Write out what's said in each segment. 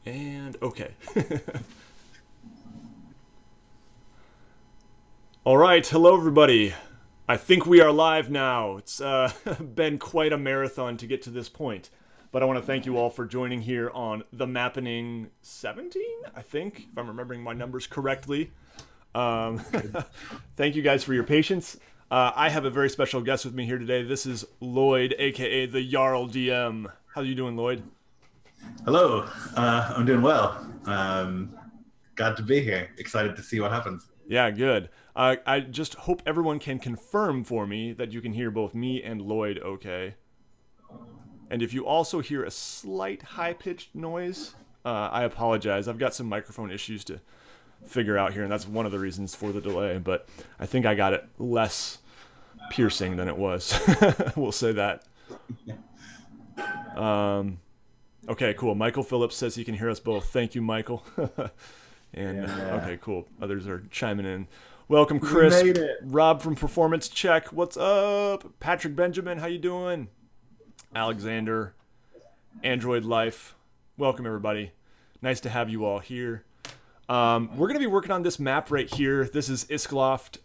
And okay. All right, hello everybody. I think we are live now. It's been quite a marathon to get to this point, but I want to thank you all for joining here on the Mappening 17, I think, if I'm remembering my numbers correctly. Um, Thank you guys for your patience. I have a very special guest with me here today. This is Lloyd, aka the Jarl DM. How you doing, Lloyd? Hello, I'm doing well. Glad to be here. Excited to see what happens. Yeah, good. I just hope everyone can confirm for me that you can hear both me and Lloyd okay. And if you also hear a slight high pitched noise, I apologize. I've got some microphone issues to figure out here, and that's one of the reasons for the delay. But I think I got it less piercing than it was. We'll say that. Um, okay, cool. Michael Phillips says he can hear us both. Thank you, Michael. And Yeah, okay, cool. Others are chiming in. Welcome, we Chris. made it. Rob from Performance Check. What's up? Patrick Benjamin, how you doing? Alexander, Android Life. Welcome, everybody. Nice to have you all here. We're going to be working on this map right here. This is Iskloft.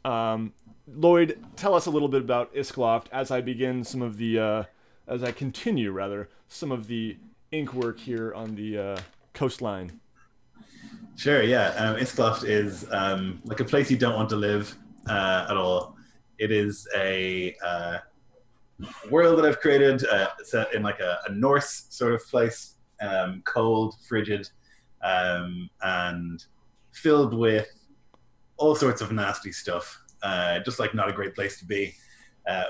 Lloyd, tell us a little bit about Iskloft as I begin some of the, as I continue rather, some of the ink work here on the coastline. Sure, yeah. Iskloft is like a place you don't want to live at all. It is a world that I've created set in like a Norse sort of place, cold, frigid, and filled with all sorts of nasty stuff. Just like not a great place to be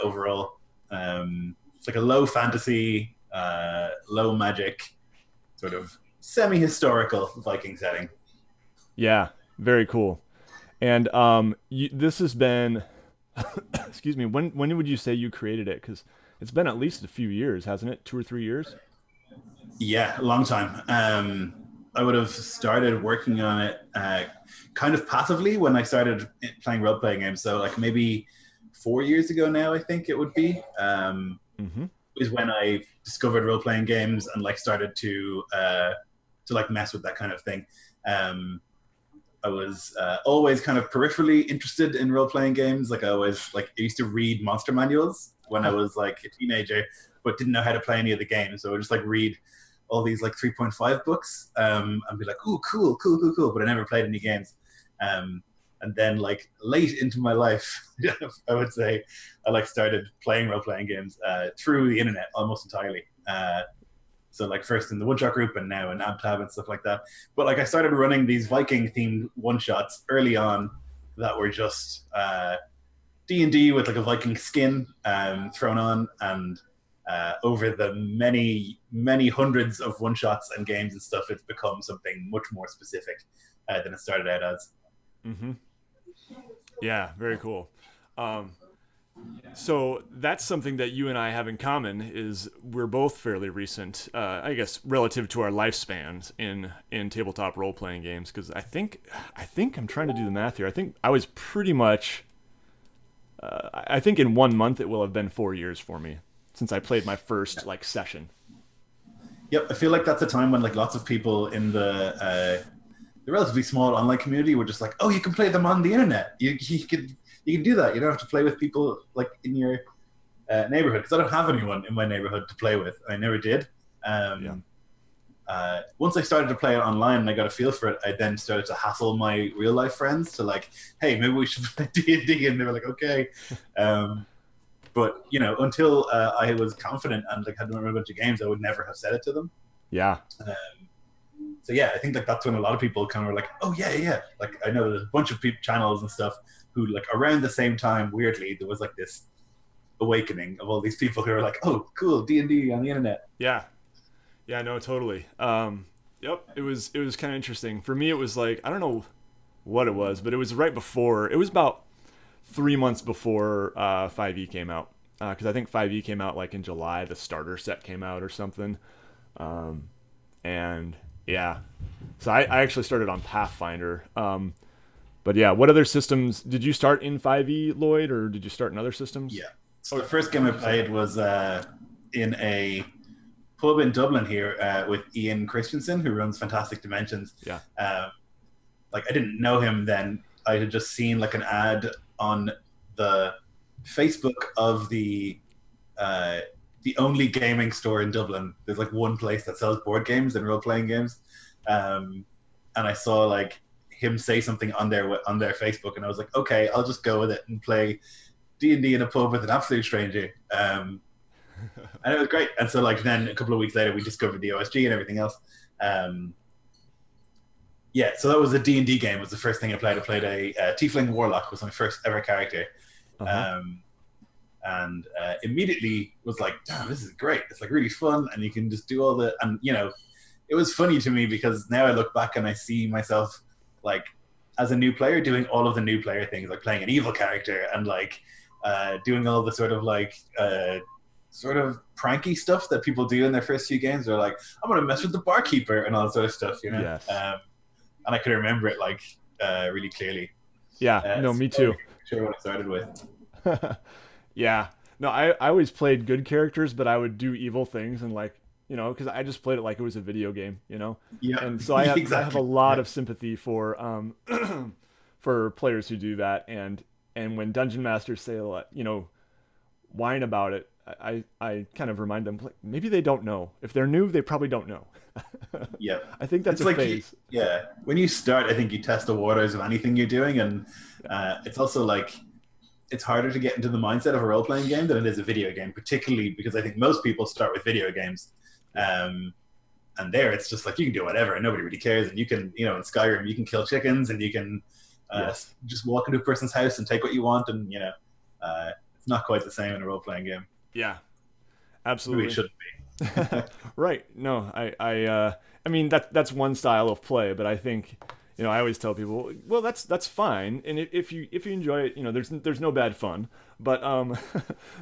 overall. It's like a low fantasy, low magic, sort of semi-historical Viking setting. Yeah, very cool. And this has been, excuse me, when would you say you created it? Because it's been at least a few years, hasn't it? 2 or 3 years? Yeah, a long time. I would have started working on it kind of passively when I started playing role playing games. So, like maybe 4 years ago now, I think it would be, Mm-hmm. is when I discovered role playing games and like started to like mess with that kind of thing. Um, I was always kind of peripherally interested in role playing games. Like I used to read monster manuals when I was like a teenager, but didn't know how to play any of the games. So I would just like read all these like 3.5 books and be like, "Oh, cool, cool, cool, cool," but I never played any games. Um, and then like late into my life, I would say I like started playing role playing games through the internet almost entirely. So like first in the one shot group and now in AbTab and stuff like that. But like I started running these Viking themed one shots early on that were just D&D with like a Viking skin thrown on, and over the many hundreds of one shots and games and stuff, it's become something much more specific than it started out as. Mm-hmm. Yeah, very cool. Um, so that's something that you and I have in common is we're both fairly recent, I guess, relative to our lifespans in tabletop role playing games. Because I think I'm trying to do the math here. I think I was pretty much. I think in 1 month it will have been 4 years for me since I played my first like session. Yep, I feel like that's a time when like lots of people in the relatively small online community were just like, "Oh, you can play them on the internet. You can do that. You don't have to play with people like in your neighborhood." Because I don't have anyone in my neighborhood to play with. I never did. Yeah. Um, Once I started to play it online and I got a feel for it, I then started to hassle my real life friends to like, "Hey, maybe we should play D&D," and they were like, "Okay." Um, but you know, until I was confident and like had run a bunch of games, I would never have said it to them. Yeah. So yeah, I think like that's when a lot of people kind of were like, "Oh yeah, yeah, yeah." Like I know there's a bunch of people, channels and stuff who like around the same time, weirdly, there was like this awakening of all these people who are like, "Oh, cool, D&D on the internet." Yeah. Yeah. No, totally. Yep. It was kind of interesting for me. It was like I don't know what it was, but it was right before. It was about 3 months before 5e came out because I think 5e came out like in July. The starter set came out or something, um, and yeah. So I actually started on Pathfinder. But yeah, what other systems did you start in 5e, Lloyd, or did you start in other systems? Yeah. So the first game I played was in a pub in Dublin here with Ian Christensen, who runs Fantastic Dimensions. Yeah. Like I didn't know him then. I had just seen like an ad on the Facebook of the only gaming store in Dublin. There's like one place that sells board games and role playing games, and I saw like him say something on their Facebook, and I was like, okay, I'll just go with it and play D&D in a pub with an absolute stranger. And it was great. And so like then a couple of weeks later, we discovered the OSG and everything else. Yeah, so that was a D&D game. Was the first thing I played. I played a Tiefling Warlock. Was my first ever character. Uh-huh. And immediately was like, damn, this is great. It's like really fun, and you can just do all the, and you know, it was funny to me because now I look back and I see myself like as a new player doing all of the new player things, like playing an evil character and like doing all the sort of like sort of pranky stuff that people do in their first few games. They're like, I'm gonna mess with the barkeeper and all that sort of stuff, you know. Yes. And I can remember it like really clearly. Yeah. No, me too. Sure what I started with. Yeah. No, I always played good characters, but I would do evil things and like, you know, because I just played it like it was a video game, you know? Yeah. And so I have, exactly. I have a lot of sympathy for for players who do that. And when dungeon masters say, you know, whine about it, I kind of remind them, like, maybe they don't know. If they're new, they probably don't know. Yeah. I think that's it's a like phase. Yeah. When you start, I think you test the waters of anything you're doing, and it's also like it's harder to get into the mindset of a role-playing game than it is a video game, particularly because I think most people start with video games. And there it's just like you can do whatever and nobody really cares, and you can, you know, in Skyrim you can kill chickens and you can Yes. just walk into a person's house and take what you want, and you know, it's not quite the same in a role-playing game. Yeah. Maybe Absolutely. it shouldn't be. Right. No, I mean that's one style of play, but I think, you know, I always tell people, well, that's fine, and if you enjoy it, you know, there's no bad fun, but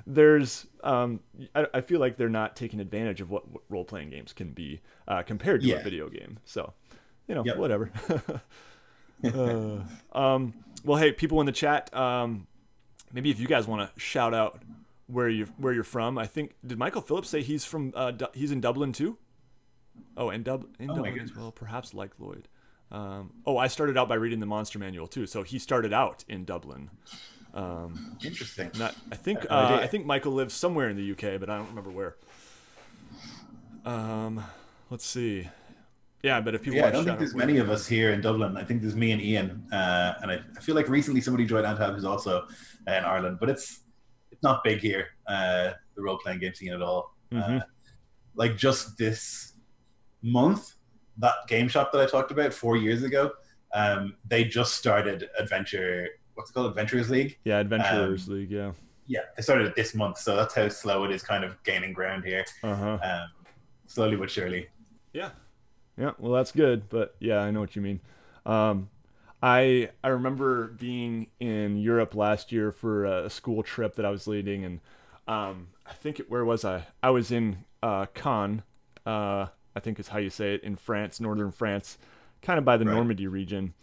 there's I feel like they're not taking advantage of what role playing games can be compared to a Yeah. video game. So, you know, Yep. whatever. Well, hey, people in the chat, maybe if you guys want to shout out where you're from. I think, did Michael Phillips say he's from he's in Dublin too? Oh, in Oh my Dublin as goodness. well, perhaps like Lloyd. I started out by reading the Monster Manual too, so he started out in Dublin. Interesting. Not, I think No idea. I think Michael lives somewhere in the UK, but I don't remember where. Let's see. Yeah, but if people Yeah, I want to don't shout think there's out many of us here in Dublin. I think there's me and Ian, and I feel like recently somebody joined Antab who's also in Ireland, but it's not big here, the role playing game scene at all. Mm-hmm. Like just this month, that game shop that I talked about 4 years ago, they just started Adventure. What's it called? Adventurers League. Yeah, Adventurers League. Yeah. Yeah, they started it this month, so that's how slow it is, kind of gaining ground here, Uh huh. slowly but surely. Yeah. Yeah. Well, that's good, but yeah, I know what you mean. Um, I remember being in Europe last year for a school trip that I was leading, and I think where was I? I was in Caen, I think is how you say it, in France, northern France, kind of by the Right. Normandy region.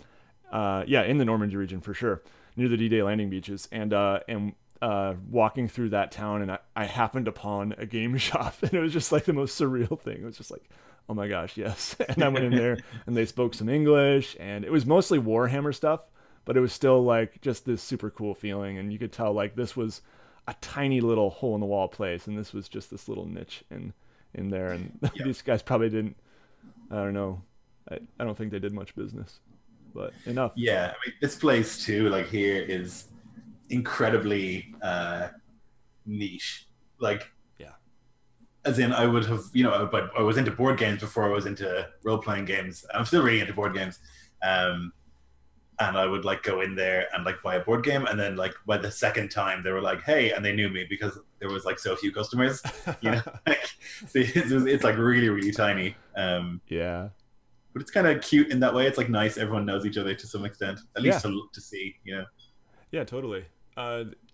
Yeah, in the Normandy region for sure, near the D-Day landing beaches, and walking through that town, and I happened upon a game shop, and it was just like the most surreal thing. It was just like, oh my gosh, yes. And I went in there, and they spoke some English, and it was mostly Warhammer stuff, but it was still like just this super cool feeling, and you could tell like this was a tiny little hole in the wall place, and this was just this little niche in there, and Yeah. these guys probably didn't. I don't know. I don't think they did much business, but enough. Yeah, I mean, this place too, like here, is incredibly niche. Like, Yeah. as in, I would have, you know, but I was into board games before I was into role playing games. I'm still really into board games, and I would like go in there and like buy a board game, and then like by the second time they were like, "Hey," and they knew me because there was like so few customers. You know, like, so it's like really really tiny. Yeah. But it's kind of cute in that way. It's like nice. Everyone knows each other to some extent, at Yeah. least to see. You know. Yeah, totally.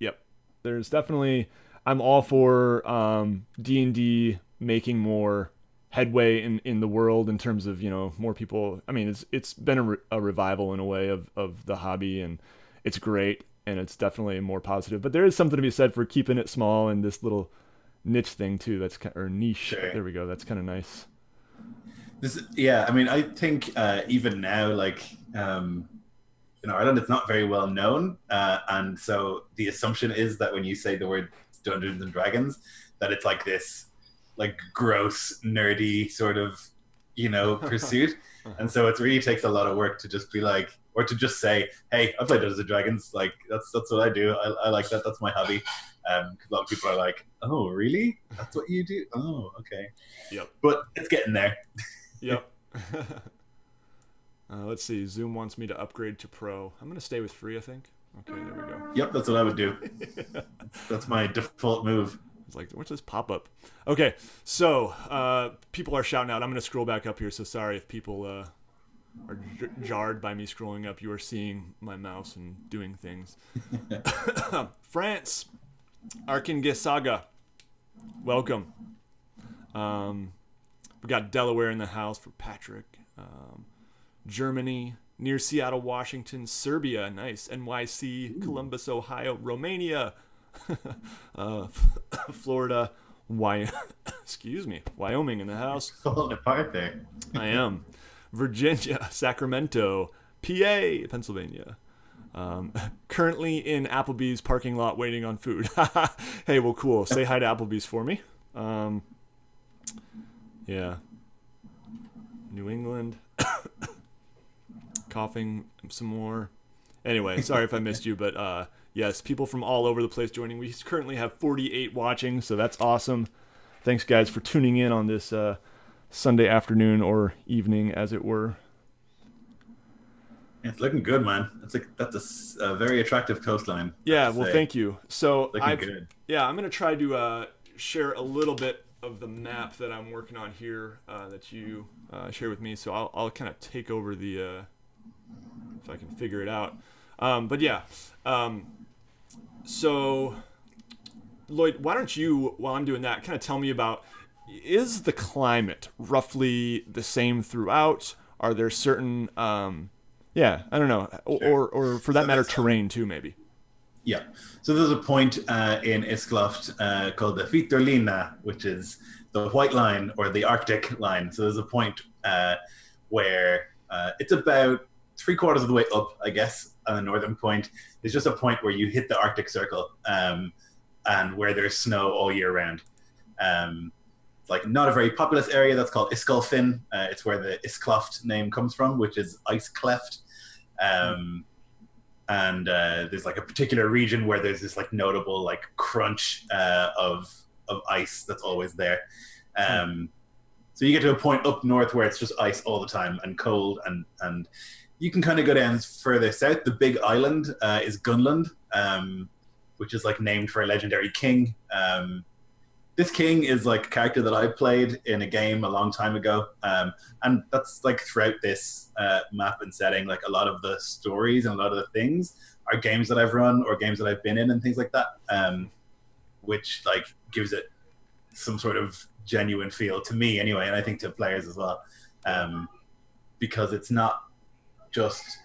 Yep. There's definitely, I'm all for D&D making more headway in the world in terms of, you know, more people. I mean, it's been a revival in a way of the hobby, and it's great, and it's definitely more positive. But there is something to be said for keeping it small in this little niche thing too. That's or niche. Sure. There we go. That's kind of nice. I mean, I think even now, like in Ireland, it's not very well known, and so the assumption is that when you say the word Dungeons and Dragons, that it's like this, like gross, nerdy sort of, pursuit. And so it really takes a lot of work to just be like, or to just say, "Hey, I play Dungeons and Dragons. Like that's what I do. I like that. That's my hobby." 'Cause a lot of people are like, "Oh, really? That's what you do? Oh, okay." Yep. But it's getting there. Yep. Let's see. Zoom wants me to upgrade to Pro. I'm gonna stay with free, I think. Okay, there we go. Yep, that's what I would do. That's my default move. It's like, what's this pop up? Okay, so people are shouting out. I'm gonna scroll back up here. So sorry if people are jarred by me scrolling up. You are seeing my mouse and doing things. France, Arkangisaga, welcome. We got Delaware in the house for Patrick. Germany, near Seattle, Washington, Serbia, nice. NYC, Columbus, Ohio, Romania, Florida, Wyoming in the house. Falling apart there. I am. Virginia, Sacramento, PA, Pennsylvania. Currently in Applebee's parking lot waiting on food. Hey, well, cool. Say hi to Applebee's for me. Yeah. New England. Coughing some more. Anyway, sorry if I missed you, but yes, people from all over the place joining. We currently have 48 watching, so that's awesome. Thanks, guys, for tuning in on this Sunday afternoon or evening, as it were. It's looking good, man. That's a very attractive coastline. Yeah, well, thank you. So good. Yeah, I'm gonna try to share a little bit of the map that I'm working on here that you share with me. So I'll kind of take over the if I can figure it out. But yeah, so Lloyd, why don't you, while I'm doing that, kind of tell me about, is the climate roughly the same throughout? Are there certain yeah, I don't know, Sure. or for that matter, terrain too, maybe. Yeah. So there's a point in Iskloft called the Fitterlina, which is the white line or the Arctic line. So there's a point where it's about 3/4 of the way up, I guess, on the northern point. There's just a point where you hit the Arctic Circle and where there's snow all year round. It's like not a very populous area. That's called Iskolfin. It's where the Iskloft name comes from, which is ice cleft. And there's like a particular region where there's this like notable like crunch of ice that's always there. So you get to a point up north where it's just ice all the time and cold, and you can kind of go down further south. The big island is Gunland, which is like named for a legendary king. This king is like a character that I played in a game a long time ago. And that's like throughout this map and setting, like a lot of the stories and a lot of the things are games that I've run or games that I've been in and things like that, which like gives it some sort of genuine feel to me anyway, and I think to players as well, because it's not just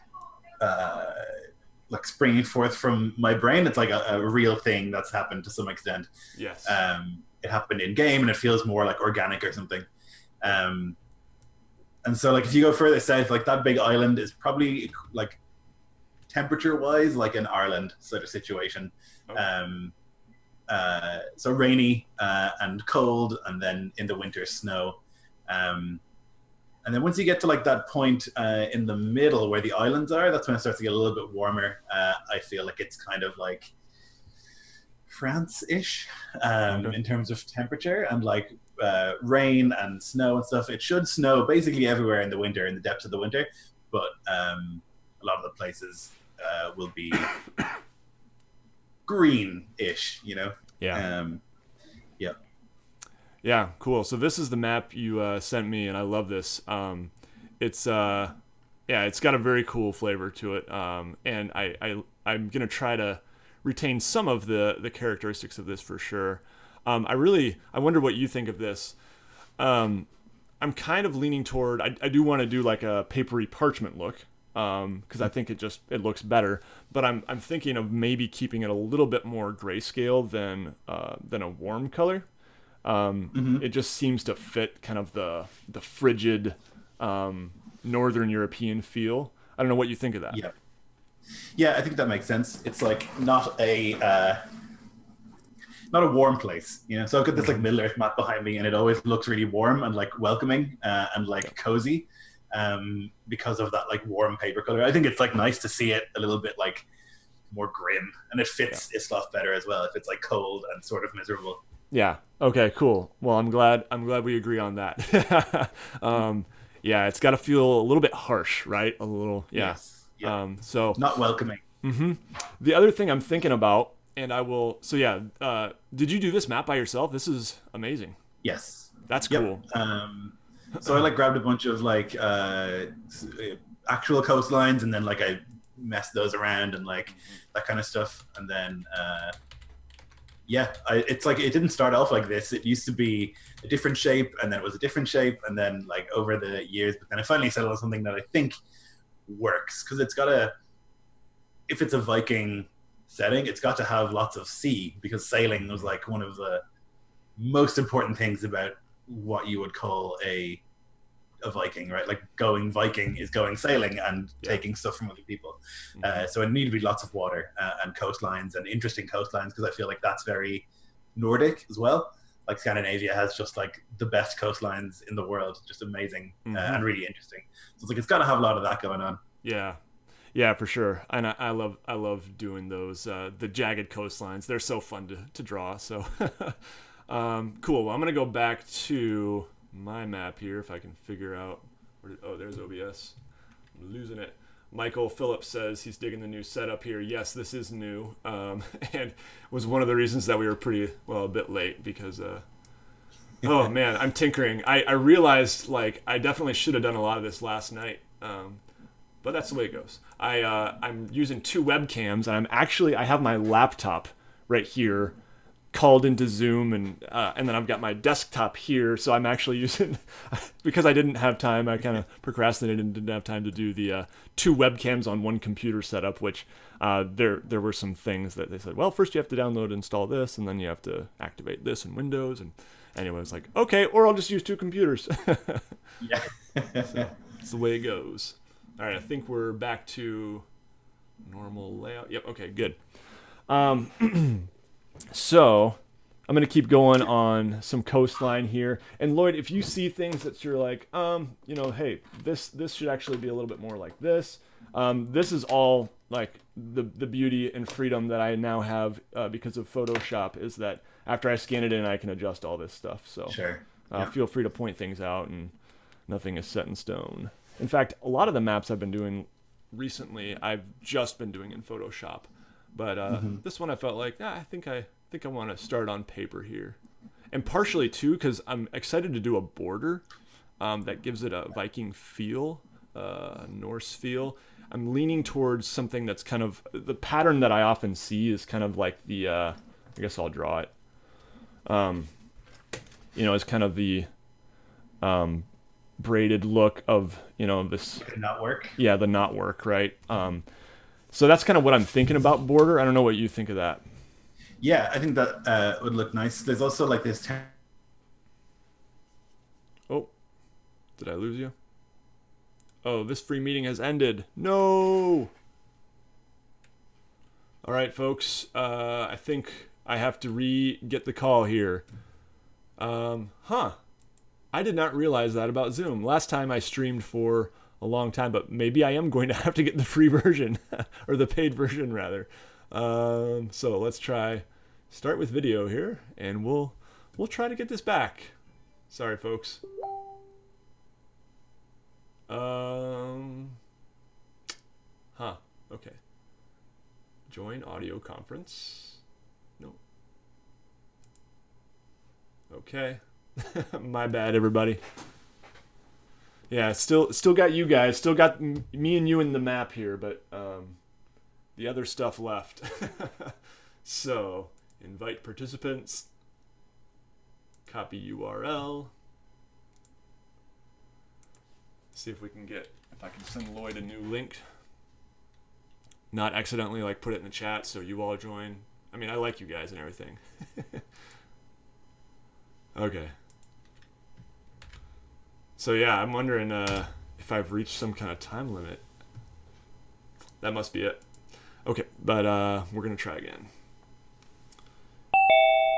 like springing forth from my brain. It's like a real thing that's happened to some extent. Yes. It happened in game and it feels more like organic or something. And so like if you go further south, like that big island is probably like temperature wise like an Ireland sort of situation. Okay. So rainy and cold, and then in the winter snow. And then once you get to like that point in the middle where the islands are, that's when it starts to get a little bit warmer. I feel like it's kind of like France-ish in terms of temperature and like rain and snow and stuff. It should snow basically everywhere in the winter, in the depths of the winter, but a lot of the places will be green-ish, you know? Yeah. Yeah. Yeah, cool. So this is the map you sent me, and I love this. It's it's got a very cool flavor to it, and I'm gonna try to retain some of the characteristics of this for sure. I wonder what you think of this. I'm kind of leaning toward, I do want to do like a papery parchment look, because I think it looks better. But I'm thinking of maybe keeping it a little bit more grayscale than a warm color. Mm-hmm. It just seems to fit kind of the frigid Northern European feel. I don't know what you think of that. Yeah. Yeah, I think that makes sense. It's like not a warm place, you know. So I've got this like Mm-hmm. Middle Earth map behind me, and it always looks really warm and like welcoming and Yep. like cozy because of that like warm paper color. I think it's like nice to see it a little bit like more grim, and it Yeah. fits Iskloft better as well if it's like cold and sort of miserable. Yeah. Okay. Cool. Well, I'm glad. I'm glad we agree on that. um, yeah, it's got to feel a little bit harsh, right? A little. Yeah. Yes, yeah, So not welcoming. the other thing I'm thinking about, and I will. So yeah. Did you do this map by yourself? This is amazing. Yes, That's yep. cool. So I like grabbed a bunch of like actual coastlines, and then like I messed those around and like that kind of stuff, and then yeah, it's like it didn't start off like this. It used to be a different shape, and then it was a different shape, and then like over the years, but then I finally settled on something that I think works because it's got a. If it's a Viking setting, it's got to have lots of sea because sailing was like one of the most important things about what you would call a Viking, right? Like going Viking is going sailing and Yeah. taking stuff from other people. Mm-hmm. So it need to be lots of water and coastlines and interesting coastlines because I feel like that's very Nordic as well. Like Scandinavia has just like the best coastlines in the world, just amazing Mm-hmm. and really interesting. So it's like it's got to have a lot of that going on. Yeah. Yeah, for sure. And I love doing those the jagged coastlines. They're so fun to draw. So cool. Well, I'm gonna go back to my map here if I can figure out. Oh, there's OBS. I'm losing it. Michael Phillips says he's digging the new setup here. Yes, this is new, and was one of the reasons that we were a bit late because. Oh man, I'm tinkering. I realized like I definitely should have done a lot of this last night. But that's the way it goes. I'm using two webcams, and I have my laptop right here, called into Zoom, and then I've got my desktop here. So I'm actually using because I didn't have time. I kind of procrastinated and didn't have time to do the two webcams on one computer setup. Which there were some things that they said. Well, first you have to download and install this, and then you have to activate this in Windows. And anyway, I was like, okay, or I'll just use two computers. Yeah. So it's the way it goes. All right, I think we're back to normal layout. Yep, okay, good. So I'm going to keep going on some coastline here. And Lloyd, if you see things that you're like, hey, this should actually be a little bit more like this. This is all like the beauty and freedom that I now have because of Photoshop is that after I scan it in, I can adjust all this stuff. So Sure. Yeah. feel free to point things out, and nothing is set in stone. In fact, a lot of the maps I've been doing recently, I've just been doing in Photoshop. But this one I felt like, I think I want to start on paper here. And partially, too, because I'm excited to do a border that gives it a Viking feel, a Norse feel. I'm leaning towards something that's kind of... The pattern that I often see is kind of like the... I guess I'll draw it. It's kind of the... braided look of this Did not work. yeah the knot work, right? So that's kind of what I'm thinking about border. I don't know what you think of that. Yeah, I think that would look nice. There's also like this. Oh, did I lose you? Oh, this free meeting has ended. No. All right, folks, I think I have to get the call here. I did not realize that about Zoom. Last time I streamed for a long time, but maybe I am going to have to get the free version or the paid version rather. So let's start with video here, and we'll try to get this back. Sorry, folks. Okay. Join audio conference. No. Okay. My bad, everybody. Yeah, still got you guys. Still got me and you in the map here, but the other stuff left. So, invite participants. Copy URL. See if I can send Lloyd a new link. Not accidentally put it in the chat so you all join. I mean, I like you guys and everything. Okay. So yeah, I'm wondering if I've reached some kind of time limit. That must be it. Okay, but we're gonna try again.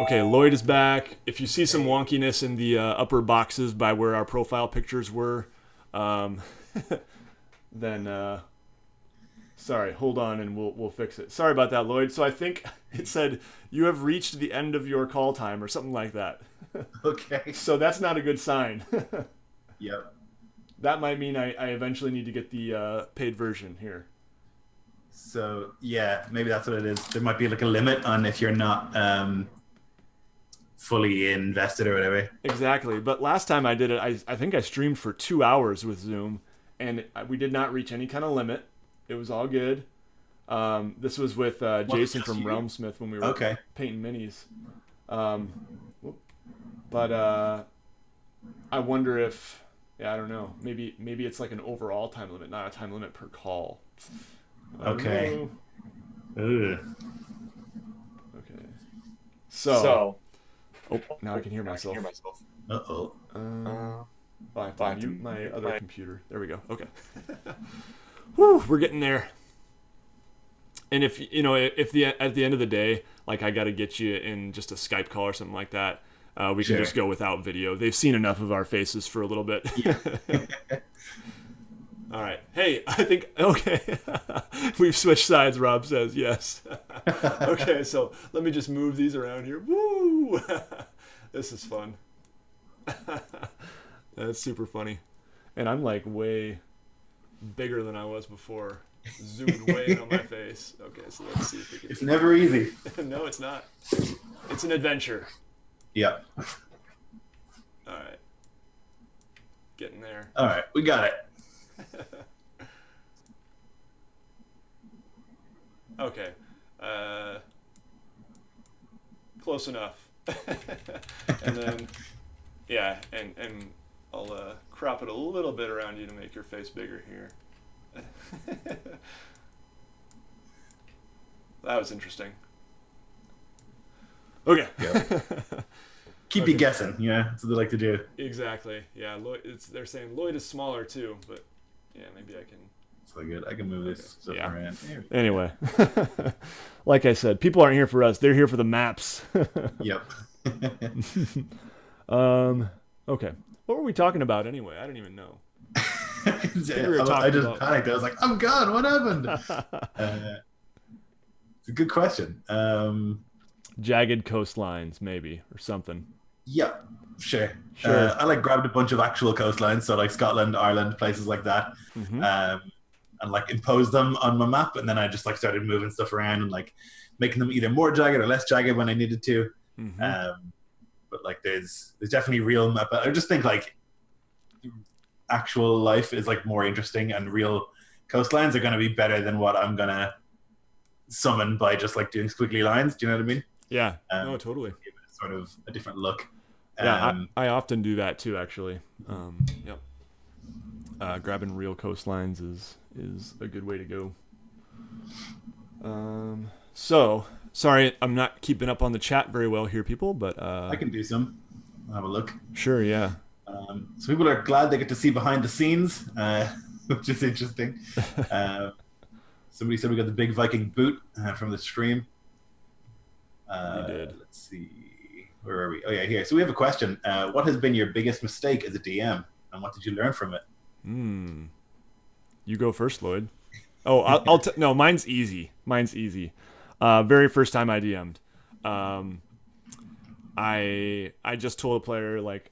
Okay, Lloyd is back. If you see some wonkiness in the upper boxes by where our profile pictures were, then sorry, hold on and we'll fix it. Sorry about that, Lloyd. So I think it said you have reached the end of your call time or something like that. Okay. So that's not a good sign. Yep. That might mean I eventually need to get the paid version here. So yeah, maybe that's what it is. There might be like a limit on if you're not fully invested or whatever. Exactly. But last time I did it, I think I streamed for 2 hours with Zoom, and we did not reach any kind of limit. It was all good. This was with Jason from Realmsmith when we were painting minis. But I wonder if, I don't know. Maybe it's like an overall time limit, not a time limit per call. Okay. Okay. So. Oh, now I can hear myself. Uh-oh. I have to mute my other computer. There we go. Okay. Whew, we're getting there. And if at the end of the day, like I got to get you in just a Skype call or something like that, we can just go without video. They've seen enough of our faces for a little bit. Yeah. All right. Hey, I think, okay. We've switched sides, Rob says. Yes. Okay, so let me just move these around here. Woo! This is fun. That's super funny. And I'm like way bigger than I was before. Zoomed way in on my face. Okay, so let's see if we can... It's never easy. No, it's not. It's an adventure. Yep. All right. Getting there. All right, we got it. Okay. Close enough. And then, yeah, and I'll crop it a little bit around you to make your face bigger here. That was interesting. Okay. Yep. Keep you guessing, yeah, that's what they like to do. Exactly. Yeah, Lloyd, they're saying Lloyd is smaller too, but yeah, maybe I can. It's all good. I can move this stuff around. Anyway, like I said, people aren't here for us; they're here for the maps. Yep. Okay. What were we talking about anyway? I don't even know. I just panicked. I was like, "I'm gone. What happened?" It's a good question. Jagged coastlines, maybe, or something. Yeah, sure. I like grabbed a bunch of actual coastlines, so like Scotland, Ireland, places like that, and like imposed them on my map, and then I just like started moving stuff around and like making them either more jagged or less jagged when I needed to. But like, there's definitely real map. I just think like actual life is like more interesting, and real coastlines are going to be better than what I'm gonna summon by just like doing squiggly lines. Do you know what I mean? Yeah. No, totally. Give it sort of a different look. Yeah, I often do that too, actually. Yep. Grabbing real coastlines is a good way to go. So, sorry, I'm not keeping up on the chat very well here, people, but... I can do some. I'll have a look. Sure, yeah. So people are glad they get to see behind the scenes, which is interesting. Somebody said we got the big Viking boot from the stream. We did. Let's see. Where are we? Oh, yeah, here. So we have a question. What has been your biggest mistake as a DM, and what did you learn from it? You go first, Lloyd. Oh, no, mine's easy. Very first time I DM'd. I just told a player, like,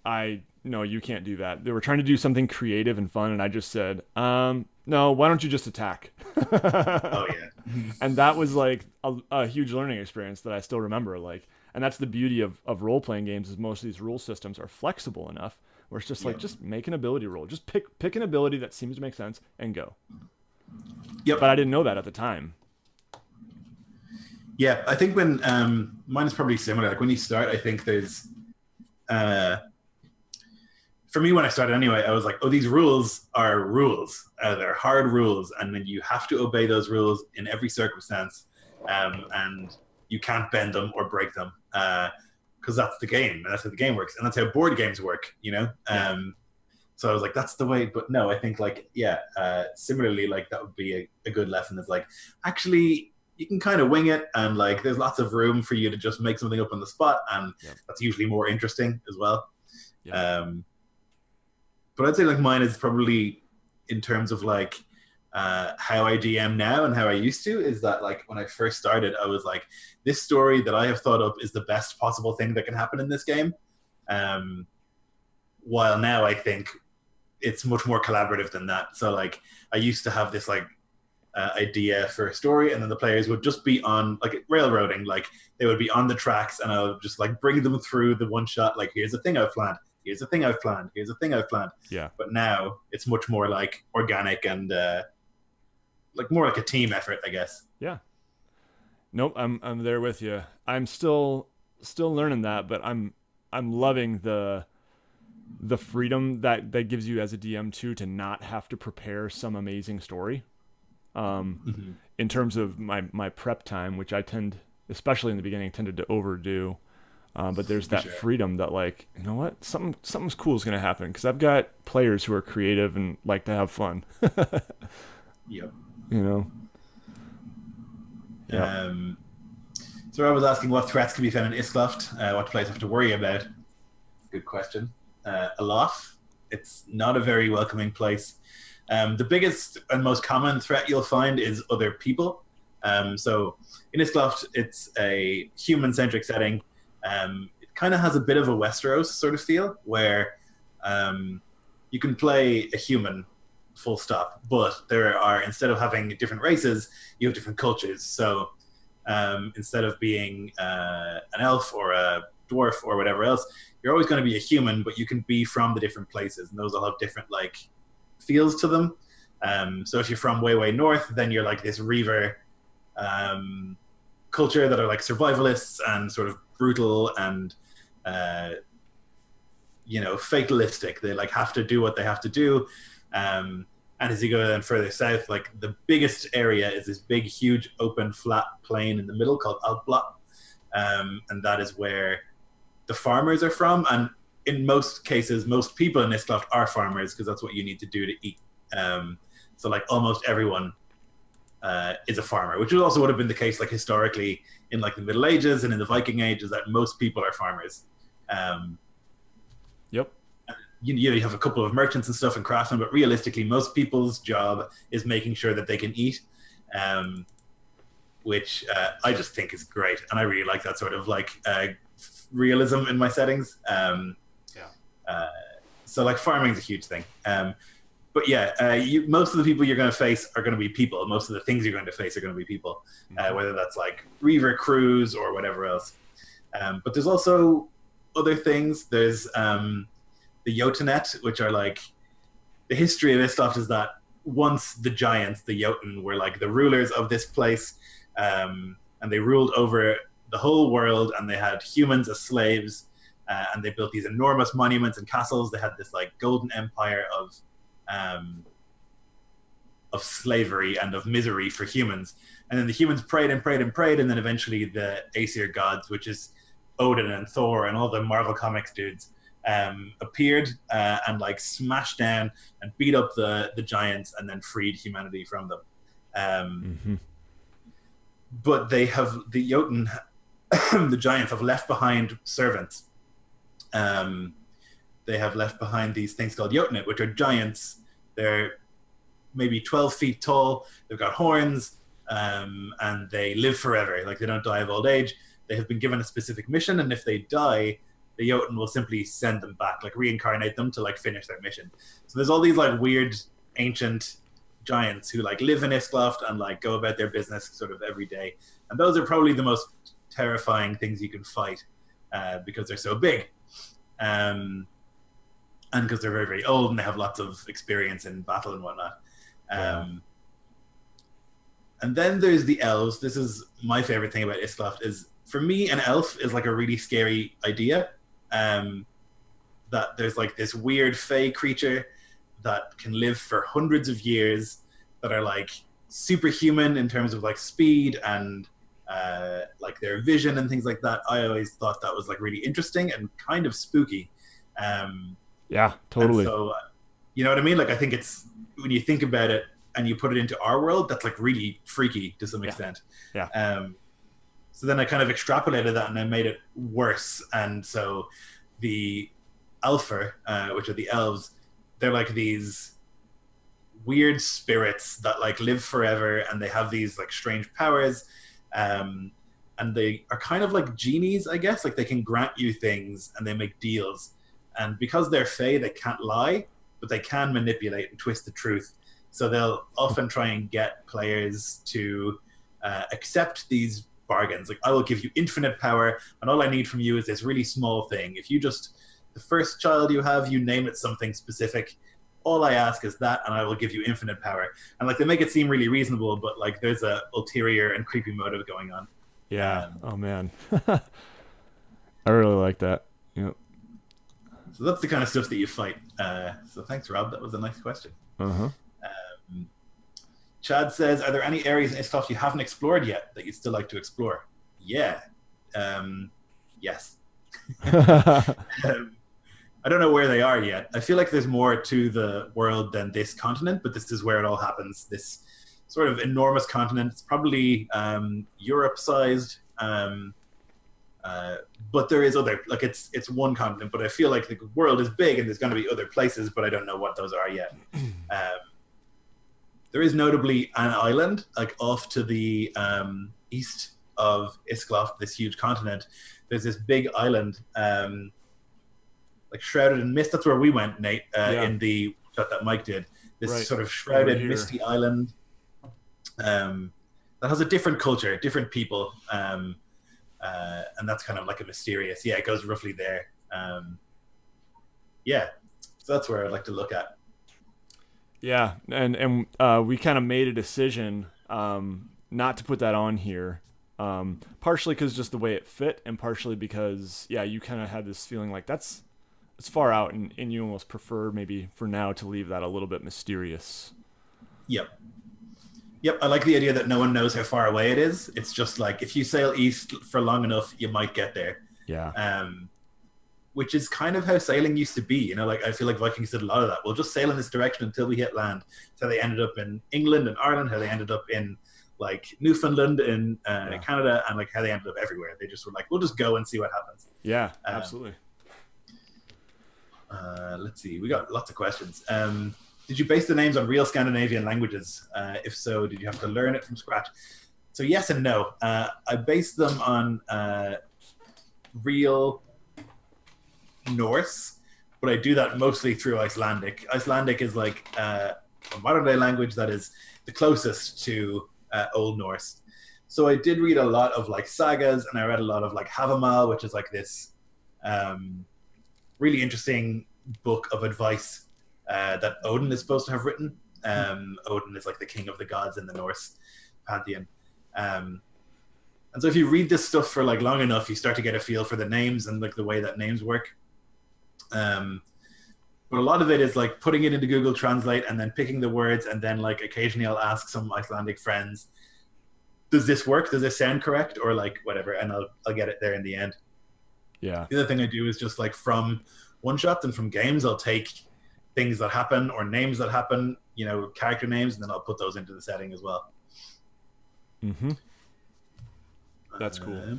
no, you can't do that. They were trying to do something creative and fun, and I just said, no, why don't you just attack? Oh, yeah. And that was, like, a huge learning experience that I still remember. Like, and that's the beauty of role-playing games, is most of these rule systems are flexible enough where it's just like, just make an ability roll. Just pick an ability that seems to make sense and go. Yep. But I didn't know that at the time. Yeah, I think when mine is probably similar. Like when you start, I think there's for me when I started anyway, I was like, oh, these rules are rules. They're hard rules, and then you have to obey those rules in every circumstance, and you can't bend them or break them. because that's the game, and that's how the game works, and that's how board games work, you know. So I was like, that's the way. But no, I think like, similarly, like that would be a good lesson. Is like, actually, you can kind of wing it, and like there's lots of room for you to just make something up on the spot, and that's usually more interesting as well. But I'd say like mine is probably in terms of like how I GM now and how I used to, is that like when I first started, I was like, this story that I have thought up is the best possible thing that can happen in this game. While now I think it's much more collaborative than that. So like I used to have this like idea for a story, and then the players would just be on like railroading, like they would be on the tracks, and I would just like bring them through the one shot, like here's a thing I've planned, here's a thing I've planned, here's a thing I've planned. But now it's much more like organic and like more like a team effort, I guess. Nope, I'm there with you. I'm still learning that, but I'm loving the freedom that gives you as a DM too, to not have to prepare some amazing story. In terms of my prep time, which I tend, especially in the beginning, tended to overdo. But there's that freedom that like, you know what, something's cool is going to happen because I've got players who are creative and like to have fun. You know. So I was asking what threats can be found in Iskloft, what players have to worry about. Good question. A lot. It's not a very welcoming place. The biggest and most common threat you'll find is other people. So in Iskloft, it's a human-centric setting. It kind of has a bit of a Westeros sort of feel, where you can play a human full stop, but there are, instead of having different races, you have different cultures. So instead of being an elf or a dwarf or whatever else, you're always going to be a human, but you can be from the different places, and those will have different like feels to them. So if you're from way north, then you're like this Reaver culture that are like survivalists and sort of brutal and fatalistic. They like have to do what they have to do. And as you go then further south, like the biggest area is this big, huge, open, flat plain in the middle called Altblot. And that is where the farmers are from. And in most cases, most people in Iskloft are farmers, because that's what you need to do to eat. So like almost everyone is a farmer, which also would have been the case like historically in like the Middle Ages and in the Viking Age, is that most people are farmers. You have a couple of merchants and stuff and craftsmen, but realistically, most people's job is making sure that they can eat, which I just think is great. And I really like that sort of like realism in my settings. So like farming is a huge thing. But most of the people you're going to face are going to be people. Most of the things you're going to face are going to be people, whether that's like Reaver crews or whatever else. But there's also other things. There's the Jotunet, which are like, the history of Iskloft is that once the giants, the Jotun, were like the rulers of this place, and they ruled over the whole world, and they had humans as slaves, and they built these enormous monuments and castles. They had this like golden empire of slavery and of misery for humans. And then the humans prayed and prayed and prayed, and then eventually the Aesir gods, which is Odin and Thor and all the Marvel Comics dudes, appeared and like smashed down and beat up the giants, and then freed humanity from them. But they have, the Jotun, the giants have left behind servants. They have left behind these things called Jotunet, which are giants. They're maybe 12 feet tall. They've got horns, and they live forever. Like they don't die of old age. They have been given a specific mission, and if they die, the Jotun will simply send them back, like reincarnate them to like finish their mission. So there's all these like weird ancient giants who like live in Iskloft and like go about their business sort of every day. And those are probably the most terrifying things you can fight, because they're so big. And because they're very, very old and they have lots of experience in battle and whatnot. And then there's the elves. This is my favorite thing about Iskloft, is for me, an elf is like a really scary idea. That there's like this weird fey creature that can live for hundreds of years, that are like superhuman in terms of like speed and like their vision and things like that. I always thought that was like really interesting and kind of spooky. Yeah, And totally. so, you know what I mean? Like, I think it's when you think about it and you put it into our world, that's like really freaky to some Yeah. extent. Yeah. So then I kind of extrapolated that and I made it worse. And so the Alpha, which are the elves, they're like these weird spirits that like live forever, and they have these like strange powers. And they are kind of like genies, I guess. Like they can grant you things and they make deals. And because they're Fae, they can't lie, but they can manipulate and twist the truth. So they'll often try and get players to accept these bargains. Like, I will give you infinite power, and all I need from you is this really small thing. If you just, the first child you have, you name it something specific. All I ask is that, and I will give you infinite power. And like they make it seem really reasonable, but like there's a ulterior and creepy motive going on. Yeah. Oh man. I really like that. Yep. So that's the kind of stuff that you fight. So thanks, Rob. That was a nice question. Uh-huh. Chad says, are there any areas in Iskloft you haven't explored yet that you'd still like to explore? Yeah. Yes. I don't know where they are yet. I feel like there's more to the world than this continent, but this is where it all happens. This sort of enormous continent. It's probably Europe-sized, but there is other. Like it's one continent, but I feel like the world is big and there's going to be other places, but I don't know what those are yet. There is notably an island, like off to the east of Iskloft, this huge continent. There's this big island, like shrouded in mist. That's where we went, Nate, in the shot that Mike did. This sort of shrouded, misty island that has a different culture, different people, and that's kind of like a mysterious. Yeah, it goes roughly there. Yeah, so that's where I'd like to look at. Yeah, and we kind of made a decision not to put that on here, partially because just the way it fit, and partially because you kind of had this feeling like it's far out, and you almost prefer maybe for now to leave that a little bit mysterious. Yep, I like the idea that no one knows how far away it is. It's just like if you sail east for long enough, you might get there. Yeah. Which is kind of how sailing used to be. You know, like I feel like Vikings did a lot of that. We'll just sail in this direction until we hit land. So they ended up in England and Ireland, how they ended up in like Newfoundland in Canada, and like how they ended up everywhere. They just were like, we'll just go and see what happens. Yeah, absolutely. Let's see. We got lots of questions. Did you base the names on real Scandinavian languages? If so, did you have to learn it from scratch? So yes and no. I based them on real Norse, but I do that mostly through Icelandic. Icelandic is like a modern day language that is the closest to Old Norse. So I did read a lot of like sagas, and I read a lot of like Havamal, which is like this really interesting book of advice that Odin is supposed to have written. Odin is like the king of the gods in the Norse pantheon. And so if you read this stuff for like long enough, you start to get a feel for the names and like the way that names work. But a lot of it is like putting it into Google Translate and then picking the words, and then like occasionally I'll ask some Icelandic friends, does this work? Does this sound correct? Or like whatever, and I'll get it there in the end. Yeah. The other thing I do is just like from one shots and from games, I'll take things that happen or names that happen, you know, character names, and then I'll put those into the setting as well. Mm-hmm. That's cool.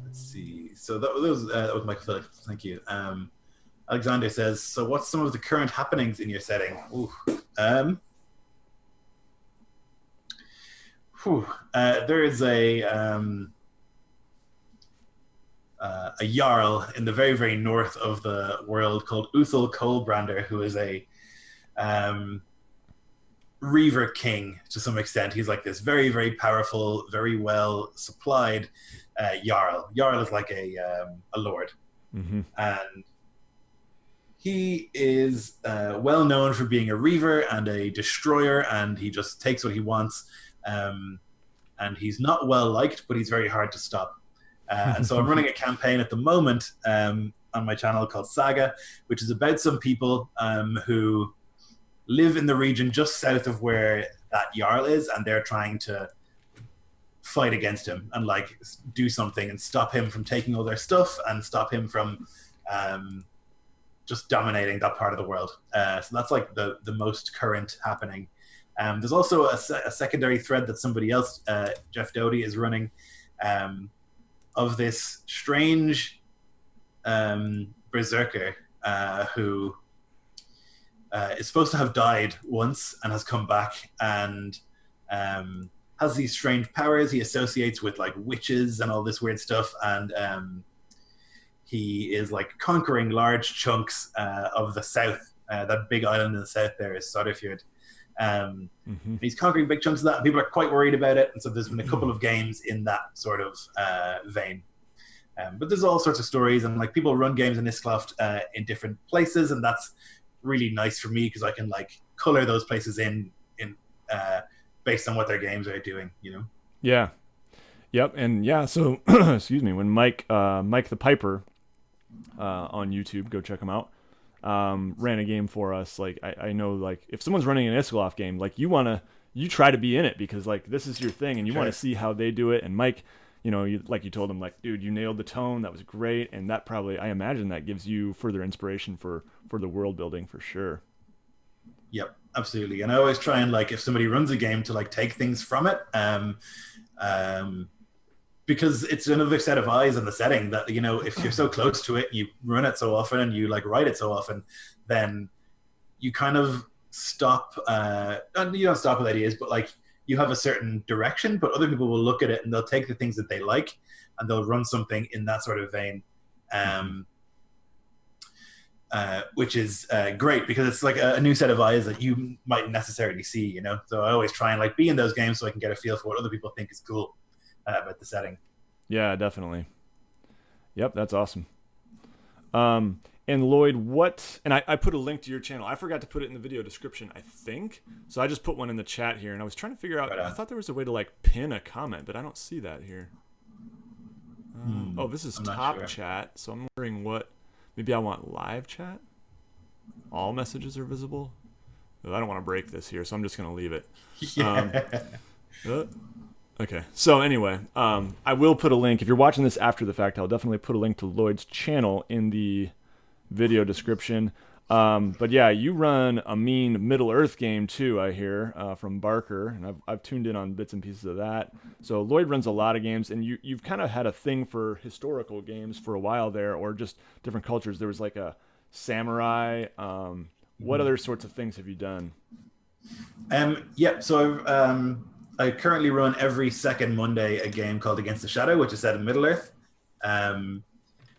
Let's see. So that was Michael Phillips. Thank you. Alexander says, so what's some of the current happenings in your setting? There is a Jarl in the very, very north of the world called Uthal Coldbrander, who is a Reaver king to some extent. He's like this very, very powerful, very well supplied Jarl. Jarl is like a lord. Mm-hmm. And he is well known for being a Reaver and a destroyer, and he just takes what he wants. And he's not well liked, but he's very hard to stop. And so I'm running a campaign at the moment on my channel called Saga, which is about some people who live in the region just south of where that Jarl is, and they're trying to fight against him and like do something and stop him from taking all their stuff and stop him from just dominating that part of the world. So that's like the most current happening. There's also a secondary thread that somebody else, Jeff Doty, is running of this strange berserker who is supposed to have died once and has come back and has these strange powers he associates with like witches and all this weird stuff, and he is like conquering large chunks of the south. That big island in the south there is Sodderfjord. He's conquering big chunks of that, and people are quite worried about it, and so there's been a couple of games in that sort of vein. But there's all sorts of stories, and like people run games in Iskloft in different places, and that's really nice for me because I can like color those places in based on what their games are doing, you know? Yeah. Yep. And yeah, so excuse me, when Mike the Piper on YouTube, go check him out, ran a game for us. Like I know like if someone's running an Iskloft game, like you try to be in it because like this is your thing and you want to see how they do it. And Mike, you know, you told him like, dude, you nailed the tone. That was great. And that probably, I imagine that gives you further inspiration for the world building for sure. Yep, absolutely. And I always try and like, if somebody runs a game to like take things from it, because it's another set of eyes on the setting that, you know, if you're so close to it, you run it so often and you like write it so often, then you kind of stop, and you don't stop with ideas, but like you have a certain direction, but other people will look at it and they'll take the things that they like and they'll run something in that sort of vein. Which is great because it's like a new set of eyes that you might necessarily see, you know? So I always try and like be in those games so I can get a feel for what other people think is cool about the setting. Yeah, definitely. Yep, that's awesome. And Lloyd, and I put a link to your channel. I forgot to put it in the video description, I think. So I just put one in the chat here, and I was trying to figure out, I thought there was a way to like pin a comment, but I don't see that here. Oh, this is top chat, so I'm wondering maybe I want live chat? All messages are visible? I don't want to break this here, so I'm just going to leave it. Okay, so anyway, I will put a link. If you're watching this after the fact, I'll definitely put a link to Lloyd's channel in the video description. But yeah, you run a mean Middle-earth game too, I hear, from Barker, and I've tuned in on bits and pieces of that. So Lloyd runs a lot of games, and you've kind of had a thing for historical games for a while there, or just different cultures. There was like a samurai. What other sorts of things have you done? Yeah, so I currently run every second Monday a game called Against the Shadow, which is set in Middle-earth.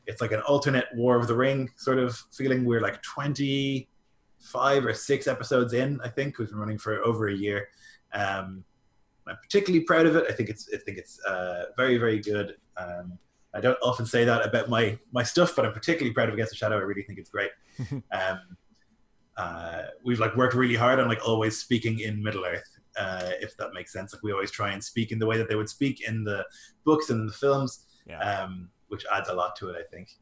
It's like an alternate War of the Ring sort of feeling. We're like 25 or 6 episodes in, I think. We've been running for over a year. I'm particularly proud of it. I think it's very, very good. I don't often say that about my stuff, but I'm particularly proud of Against the Shadow. I really think it's great. We've like worked really hard on like always speaking in Middle-earth, if that makes sense. Like we always try and speak in the way that they would speak in the books and in the films. Yeah. Which adds a lot to it, I think.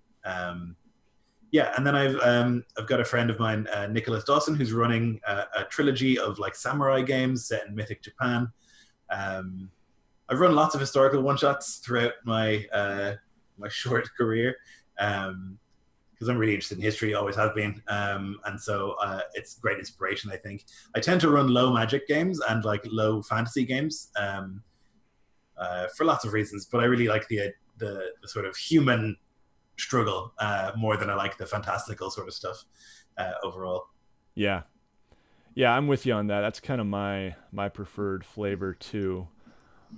Yeah, and then I've got a friend of mine, Nicholas Dawson, who's running a trilogy of like samurai games set in mythic Japan. I've run lots of historical one-shots throughout my my short career because I'm really interested in history, always have been, and so it's great inspiration, I think. I tend to run low magic games and like low fantasy games for lots of reasons, but I really like the sort of human struggle more than I like the fantastical sort of stuff overall. Yeah, I'm with you on that. That's kind of my preferred flavor too.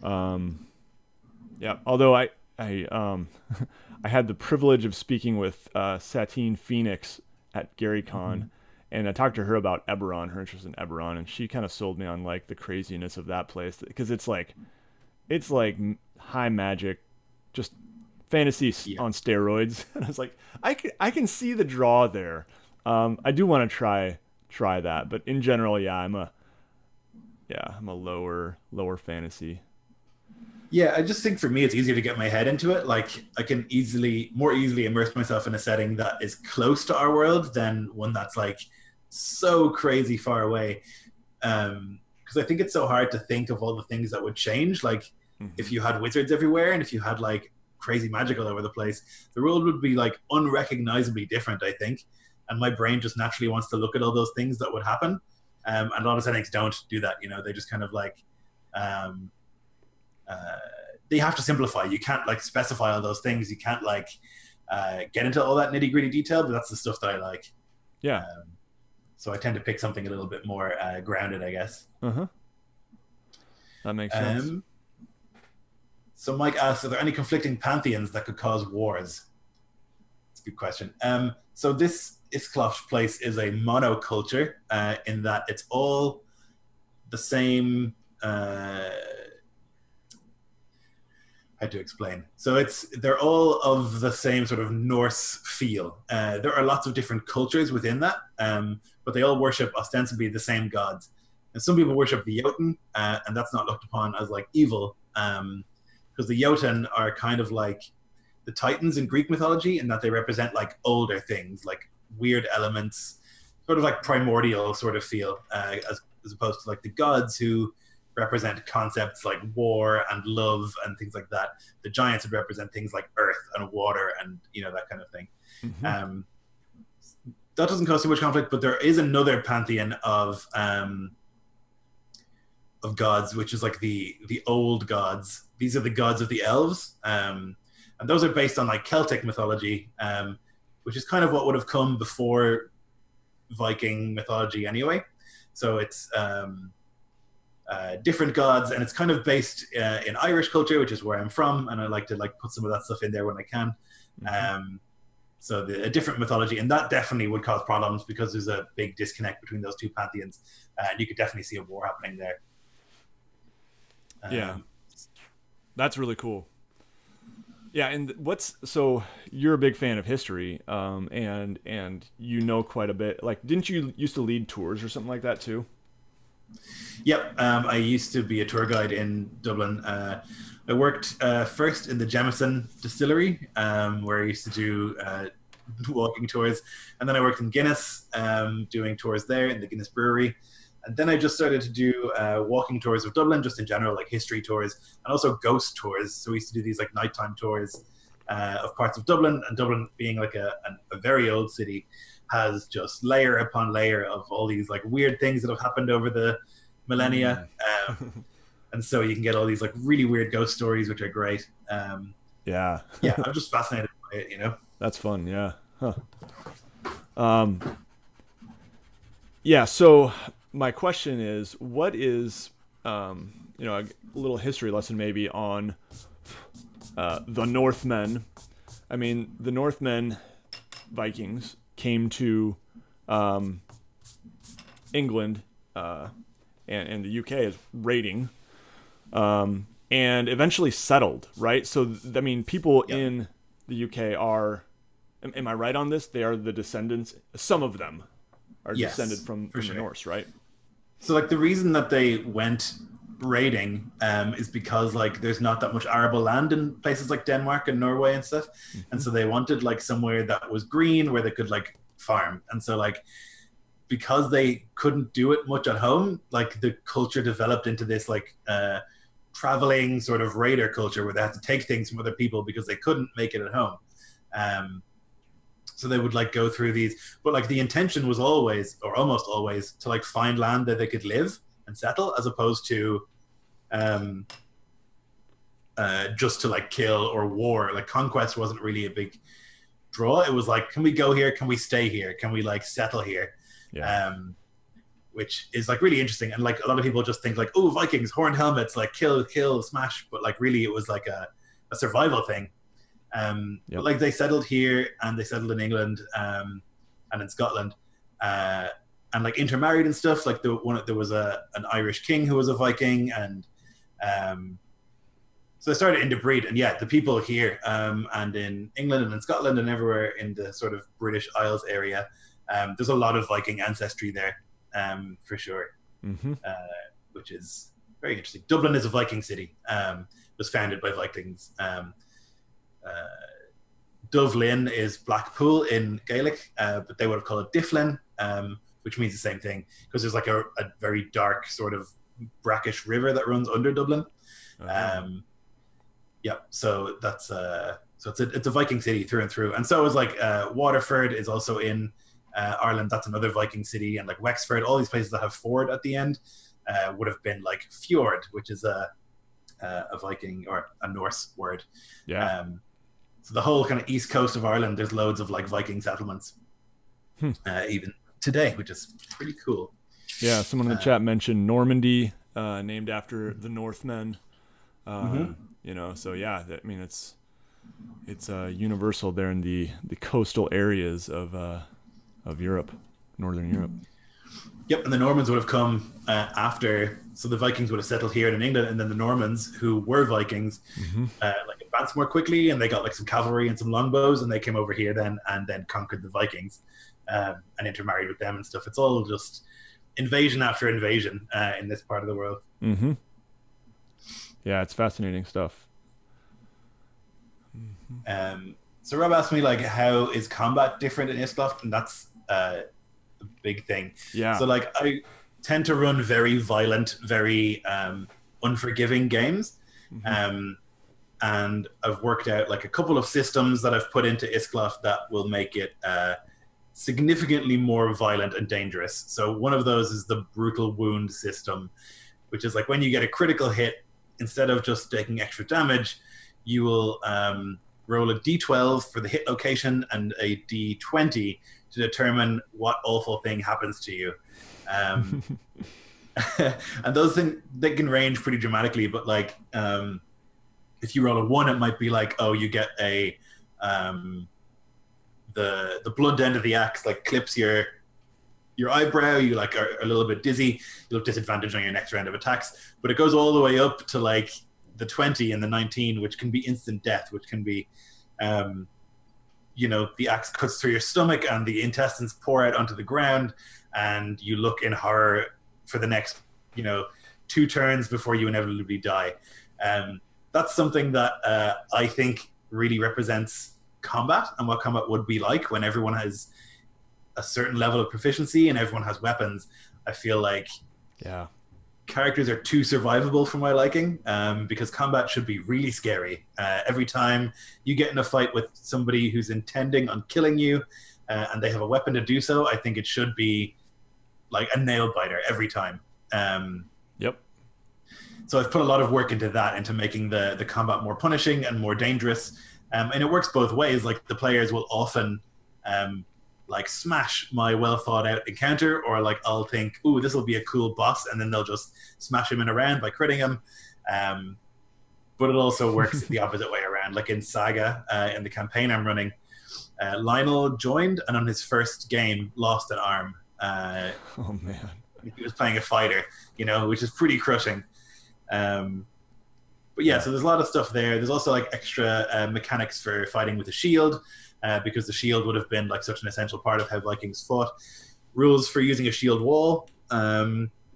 Yeah, although I I had the privilege of speaking with Satine Phoenix at GaryCon, and I talked to her about Everon, her interest in Everon, and she kind of sold me on like the craziness of that place because it's like high magic, just fantasy on steroids. And I was like, I can see the draw there. I do want to try that, but in general, yeah, I'm a lower fantasy. Yeah, I just think for me it's easier to get my head into it. Like I can more easily immerse myself in a setting that is close to our world than one that's like so crazy far away. Because I think it's so hard to think of all the things that would change. Like Mm-hmm. if you had wizards everywhere and if you had like crazy magic all over the place, the world would be like unrecognizably different, I think. And my brain just naturally wants to look at all those things that would happen. And a lot of settings don't do that. They just kind of like um, uh, they have to simplify. You can't like specify all those things. You can't like get into all that nitty gritty detail. But that's the stuff that I like. Yeah. Um, so I tend to pick something a little bit more grounded, I guess. Uh-huh. That makes sense. So Mike asks, are there any conflicting pantheons that could cause wars? It's a good question. So this Iskloft place is a monoculture in that it's all the same. How to explain? So they're all of the same sort of Norse feel. There are lots of different cultures within that, but they all worship ostensibly the same gods. And some people worship the Jotun, and that's not looked upon as like evil, because the Jotun are kind of like the Titans in Greek mythology, in that they represent like older things, like weird elements, sort of like primordial sort of feel, as opposed to like the gods who represent concepts like war and love and things like that. The giants would represent things like earth and water and that kind of thing. Mm-hmm. That doesn't cause too much conflict, but there is another pantheon of gods, which is like the old gods. These are the gods of the elves, and those are based on like Celtic mythology, which is kind of what would have come before Viking mythology anyway. So it's different gods, and it's kind of based in Irish culture, which is where I'm from, and I like to like put some of that stuff in there when I can. Mm-hmm. So a different mythology, and that definitely would cause problems because there's a big disconnect between those two pantheons, and you could definitely see a war happening there. Yeah, that's really cool. Yeah, and so you're a big fan of history, and you know quite a bit. Like, didn't you used to lead tours or something like that too? Yep, I used to be a tour guide in Dublin. I worked first in the Jameson distillery, where I used to do walking tours, and then I worked in Guinness, doing tours there in the Guinness brewery. And then I just started to do walking tours of Dublin, just in general, like history tours, and also ghost tours. So we used to do these like nighttime tours of parts of Dublin, and Dublin being like a very old city, has just layer upon layer of all these like weird things that have happened over the millennia. And so you can get all these like really weird ghost stories, which are great. Yeah. Yeah, I'm just fascinated by it. That's fun. Yeah. Huh. Yeah. So my question is, what is, a little history lesson maybe on the Northmen. I mean, the Northmen, Vikings, came to England and the UK as raiding, and eventually settled, right? So, I mean, people in the UK are, am I right on this? They are the descendants, some of them are descended from the Norse, right? So, like, the reason that they went raiding is because, like, there's not that much arable land in places like Denmark and Norway and stuff. Mm-hmm. And so they wanted, like, somewhere that was green where they could, like, farm. And so, like, because they couldn't do it much at home, like, the culture developed into this, like, traveling sort of raider culture where they had to take things from other people because they couldn't make it at home. So they would like go through these, but like the intention was always, or almost always, to like find land that they could live and settle, as opposed to just to like kill or war. Like conquest wasn't really a big draw. It was like, can we go here? Can we stay here? Can we like settle here? Yeah. Which is like really interesting. And like a lot of people just think like, oh, Vikings, horned helmets, like kill, smash. But like really it was like a survival thing. But like they settled here and they settled in England and in Scotland and like intermarried and stuff. Like there was an Irish king who was a Viking, and so they started interbreed. And yeah, the people here and in England and in Scotland and everywhere in the sort of British Isles area, there's a lot of Viking ancestry there for sure, which is very interesting. Dublin is a Viking city. Was founded by Vikings. Dublin is Blackpool in Gaelic, but they would have called it Difflin, which means the same thing because there's like a very dark sort of brackish river that runs under Dublin. Uh-huh. Yeah, so that's it's a Viking city through and through, and so is like Waterford is also in Ireland. That's another Viking city, and like Wexford, all these places that have ford at the end would have been like fjord, which is a Viking or a Norse word. Yeah. So the whole kind of east coast of Ireland, there's loads of like Viking settlements, even today, which is pretty cool. Yeah, someone in the chat mentioned Normandy, named after the Northmen. You know, so yeah, I mean it's universal there in the coastal areas of Europe, northern Europe. Yep, and the Normans would have come after, so the Vikings would have settled here in England, and then the Normans, who were Vikings, like advanced more quickly, and they got like some cavalry and some longbows, and they came over here then and then conquered the Vikings and intermarried with them and stuff. It's all just invasion after invasion in this part of the world. Mm-hmm. Yeah, it's fascinating stuff. So Rob asked me like, how is combat different in Iskloft, and that's a big thing. Yeah. So like, I tend to run very violent, very unforgiving games, and I've worked out like a couple of systems that I've put into Iskloft that will make it significantly more violent and dangerous. So one of those is the brutal wound system, which is like when you get a critical hit, instead of just taking extra damage, you will roll a d12 for the hit location and a d20 to determine what awful thing happens to you. And those things, they can range pretty dramatically, but like if you roll a 1, it might be like, oh, you get a the blunt end of the axe like clips your eyebrow, you like are a little bit dizzy, you'll have disadvantage on your next round of attacks, but it goes all the way up to like the 20 and the 19, which can be instant death, which can be you know, the axe cuts through your stomach and the intestines pour out onto the ground, and you look in horror for the next, you know, 2 turns before you inevitably die. That's something that I think really represents combat and what combat would be like when everyone has a certain level of proficiency and everyone has weapons. I feel like characters are too survivable for my liking, because combat should be really scary. Every time you get in a fight with somebody who's intending on killing you and they have a weapon to do so, I think it should be like a nail biter every time. Yep. So I've put a lot of work into that, into making the combat more punishing and more dangerous. And it works both ways. Like the players will often like smash my well thought out encounter, or like I'll think, ooh, this will be a cool boss, and then they'll just smash him in a round by critting him. But it also works the opposite way around. Like in Saga, in the campaign I'm running, Lionel joined and on his first game lost an arm. Oh man. He was playing a fighter, you know, which is pretty crushing. But yeah, so there's a lot of stuff there. There's also like extra mechanics for fighting with a shield, because the shield would have been like such an essential part of how Vikings fought. Rules for using a shield wall,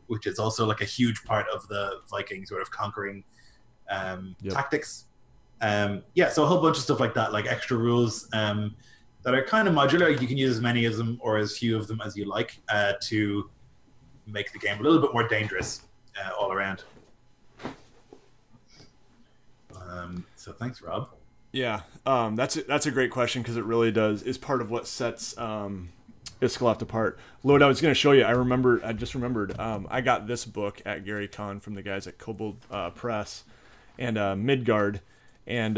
which is also like a huge part of the Viking sort of conquering tactics. Yeah, so a whole bunch of stuff like that, like extra rules that are kind of modular. You can use as many of them or as few of them as you like to make the game a little bit more dangerous all around. So thanks, Rob. Yeah, that's a great question, because it really is part of what sets Iskloft apart. Lloyd, I was going to show you. I just remembered. I got this book at Gary Con from the guys at Kobold Press, and Midgard, and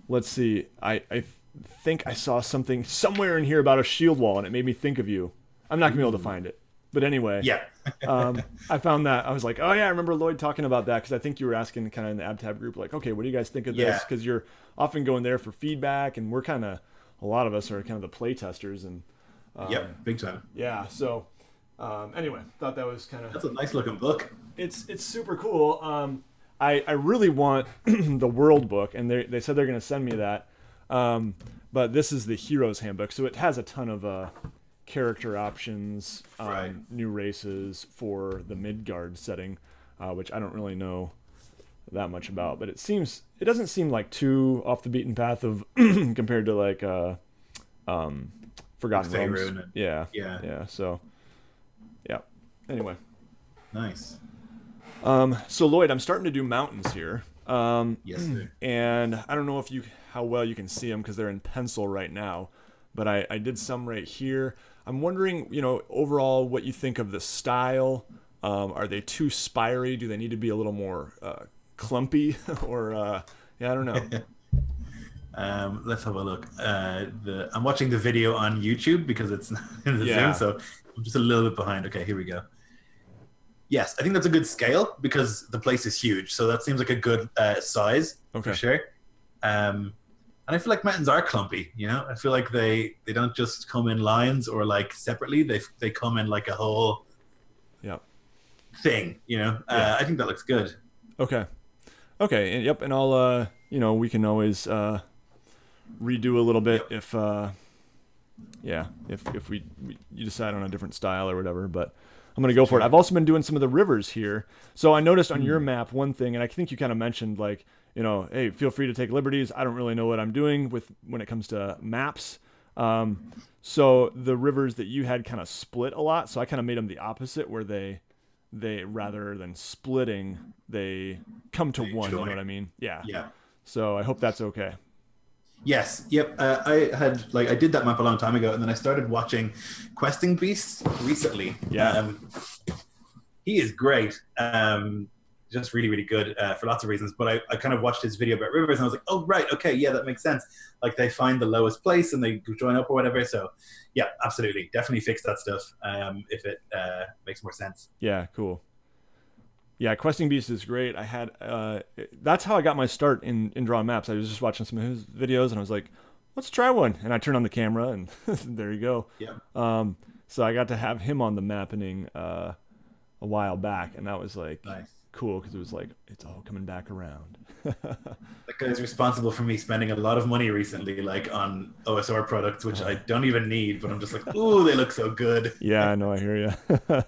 let's see. I think I saw something somewhere in here about a shield wall, and it made me think of you. I'm not going to be able to find it. But anyway, yeah. I found that. I was like, oh yeah, I remember Lloyd talking about that, because I think you were asking kind of in the AbTab group, like, okay, what do you guys think of this? Because you're often going there for feedback, and we're kind of, a lot of us are kind of the play testers. And big time. Yeah, so anyway, thought that was kind of... That's a nice looking book. It's super cool. I really want the World book, and they said they're going to send me that. But this is the Heros Handbook, so it has a ton of... character options, new races for the Midgard setting, which I don't really know that much about, but it doesn't seem like too off the beaten path of compared to like Forgotten Realms. Yeah. So yeah. Anyway, Nice. So Lloyd, I'm starting to do mountains here. Yes, sir. And I don't know if you how well you can see them because they're in pencil right now, but I did some right here. I'm wondering, overall what you think of the style. Are they too spiry? Do they need to be a little more clumpy? Or yeah, I don't know. Let's have a look. I'm watching the video on YouTube because it's not in the Zoom, Yeah. so I'm just a little bit behind. Okay, here we go. Yes, I think that's a good scale because the place is huge, so that seems like a good size for Okay. sure. And I feel like mountains are clumpy. I feel like they don't just come in lines or like separately. They come in like a whole Yeah. thing. Yeah. I think that looks good. Okay. Okay. And yep. And I'll we can always redo a little bit Yep. if yeah, if you decide on a different style or whatever, but I'm gonna go for it. Sure. I've also been doing some of the rivers here. So I noticed on your Hmm. map one thing, and I think you kind of mentioned like, hey, feel free to take liberties. I don't really know what I'm doing with when it comes to maps. So the rivers that you had kind of split a lot. So I kind of made them the opposite, where they rather than splitting, they come to They one. You know join. what I mean? Yeah. Yeah. So I hope that's okay. Yes. Yep. I did that map a long time ago, and then I started watching Questing Beast recently. Yeah. He is great. Just really, really good for lots of reasons. But I kind of watched his video about rivers, and I was like, oh, right, okay, yeah, that makes sense. Like they find the lowest place and they join up or whatever. So, yeah, absolutely, definitely fix that stuff if it makes more sense. Yeah. Cool. Yeah, Questing Beast is great. I had that's how I got my start in drawing maps. I was just watching some of his videos and I was like, let's try one. And I turned on the camera and there you go. Yeah, So I got to have him on the mappening a while back, and that was like nice. cool because it was like it's all coming back around. That guy's responsible for me spending a lot of money recently, like on OSR products, which I don't even need, but I'm just like, ooh, they look so good. Yeah, I know. I hear you.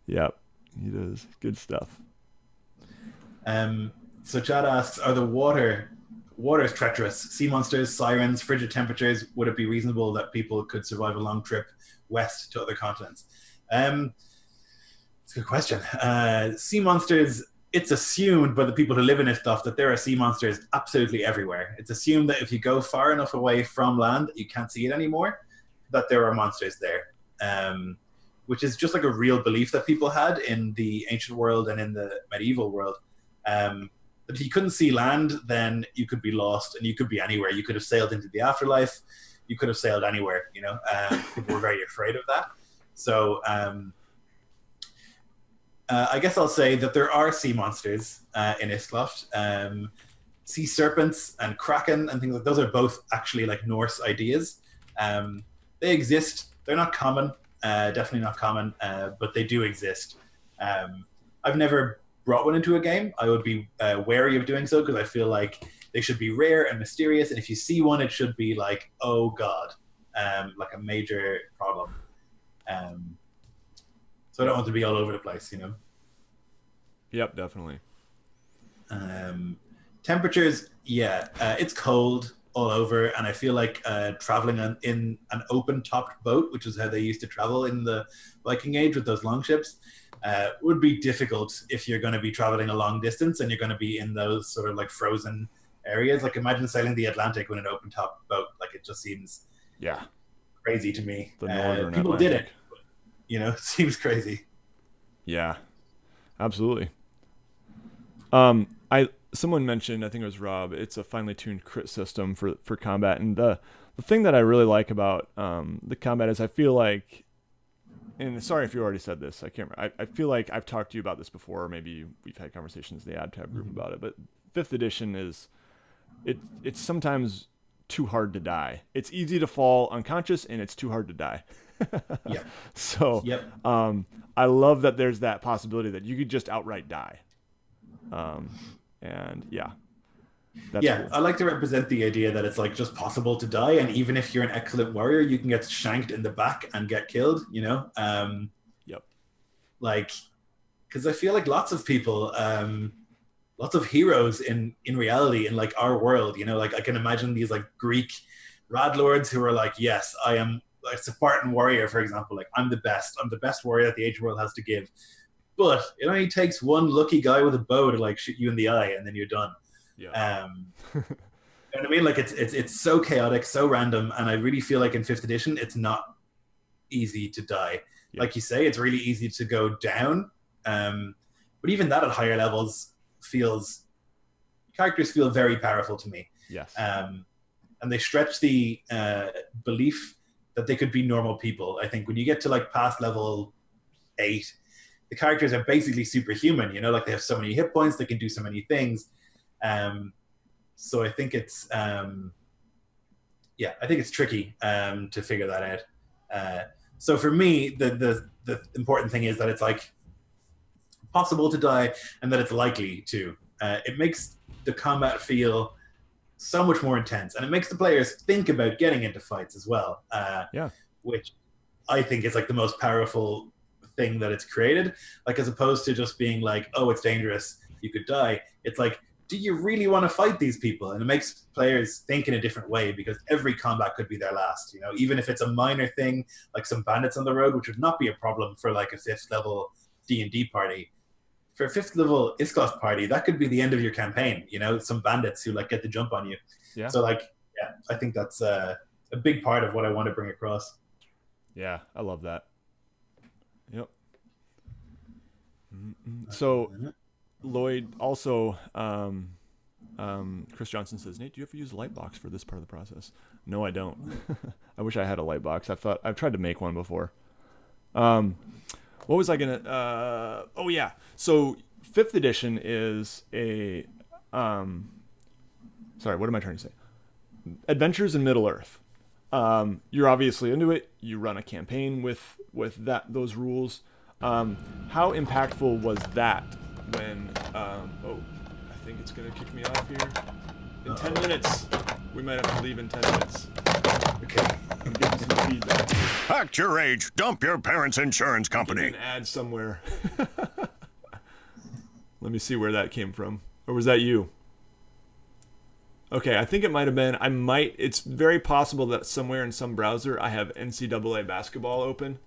Yep, he does good stuff. Um, so Chad asks, are the water is treacherous? Sea monsters, sirens, frigid temperatures. Would it be reasonable that people could survive a long trip west to other continents? It's a good question. Sea monsters. It's assumed by the people who live in Iskloft that there are sea monsters absolutely everywhere. It's assumed that if you go far enough away from land, you can't see it anymore. That there are monsters there, which is just like a real belief that people had in the ancient world and in the medieval world. That if you couldn't see land, then you could be lost and you could be anywhere. You could have sailed into the afterlife. You could have sailed anywhere. People were very afraid of that. So I guess I'll say that there are sea monsters in Iskloft. Sea serpents and kraken and things like those are both actually like Norse ideas. They exist. They're not common. Definitely not common, but they do exist. I've never brought one into a game. I would be wary of doing so because I feel like they should be rare and mysterious. And if you see one, it should be like, oh god, like a major problem. So I don't want to be all over the place. Yep, definitely. Temperatures, yeah, it's cold all over, and I feel like traveling in an open-topped boat, which is how they used to travel in the Viking Age with those long ships, would be difficult if you're going to be traveling a long distance and you're going to be in those sort of like frozen areas. Like imagine sailing the Atlantic with an open-top boat. Like it just seems Yeah, crazy to me. the Northern People did it, Atlantic. it seems crazy. Yeah, absolutely. I someone mentioned, I think it was Rob, it's a finely tuned crit system for combat, and the thing that I really like about the combat is I feel like, and sorry if you already said this, I can't remember. I feel like I've talked to you about this before, or maybe we've had conversations in the ad tab group about it, but fifth edition is it's sometimes too hard to die. It's easy to fall unconscious, and it's too hard to die. Yeah. So Yep. I love that there's that possibility that you could just outright die. And yeah, that's Yeah, cool. I like to represent the idea that it's like just possible to die, and even if you're an excellent warrior, you can get shanked in the back and get killed. Yep. Like because I feel like lots of people, lots of heroes in reality in like our world. Like I can imagine these like Greek rad lords who are like, yes, I am like Spartan warrior, for example. Like I'm the best. I'm the best warrior that the ancient world has to give. but it only takes one lucky guy with a bow to like shoot you in the eye, and then you're done. Yeah. You know what I mean? Like it's so chaotic, so random, and I really feel like in fifth edition, it's not easy to die. Yeah. Like you say, it's really easy to go down. But even that at higher levels characters feel very powerful to me. Yes. And they stretch the belief that they could be normal people. I think when you get to like past level 8, the characters are basically superhuman. You know, like they have so many hit points, they can do so many things. So I think it's I think it's tricky to figure that out. So for me, the important thing is that it's like possible to die and that it's likely to. It makes the combat feel so much more intense, and it makes the players think about getting into fights as well. Which I think is like the most powerful thing that it's created. Like as opposed to just being like, oh, it's dangerous, you could die. It's like, do you really want to fight these people? And it makes players think in a different way because every combat could be their last. You know, even if it's a minor thing like some bandits on the road, which would not be a problem for like a 5th level D&D party. For a 5th level Iskloft party, that could be the end of your campaign. You know, some bandits who like get the jump on you. Yeah. So like, I think that's a big part of what I want to bring across. Yeah, I love that. Yep. So, Lloyd also, Chris Johnson says, Nate, do you ever use Lightbox for this part of the process? No, I don't. I wish I had a Lightbox. I've tried to make one before. What was I gonna? Oh yeah. So 5th edition is a. Sorry, what am I trying to say? Adventures in Middleearth. You're obviously into it. You run a campaign with those rules. How impactful was that when? Oh, I think it's gonna kick me off here. In 10 minutes, we might have to leave in 10 minutes. Okay. I'm getting some feedback. Act your age. Dump your parents' insurance company. An ad somewhere. Let me see where that came from. Or was that you? Okay, I think it might have been. It's very possible that somewhere in some browser I have NCAA basketball open.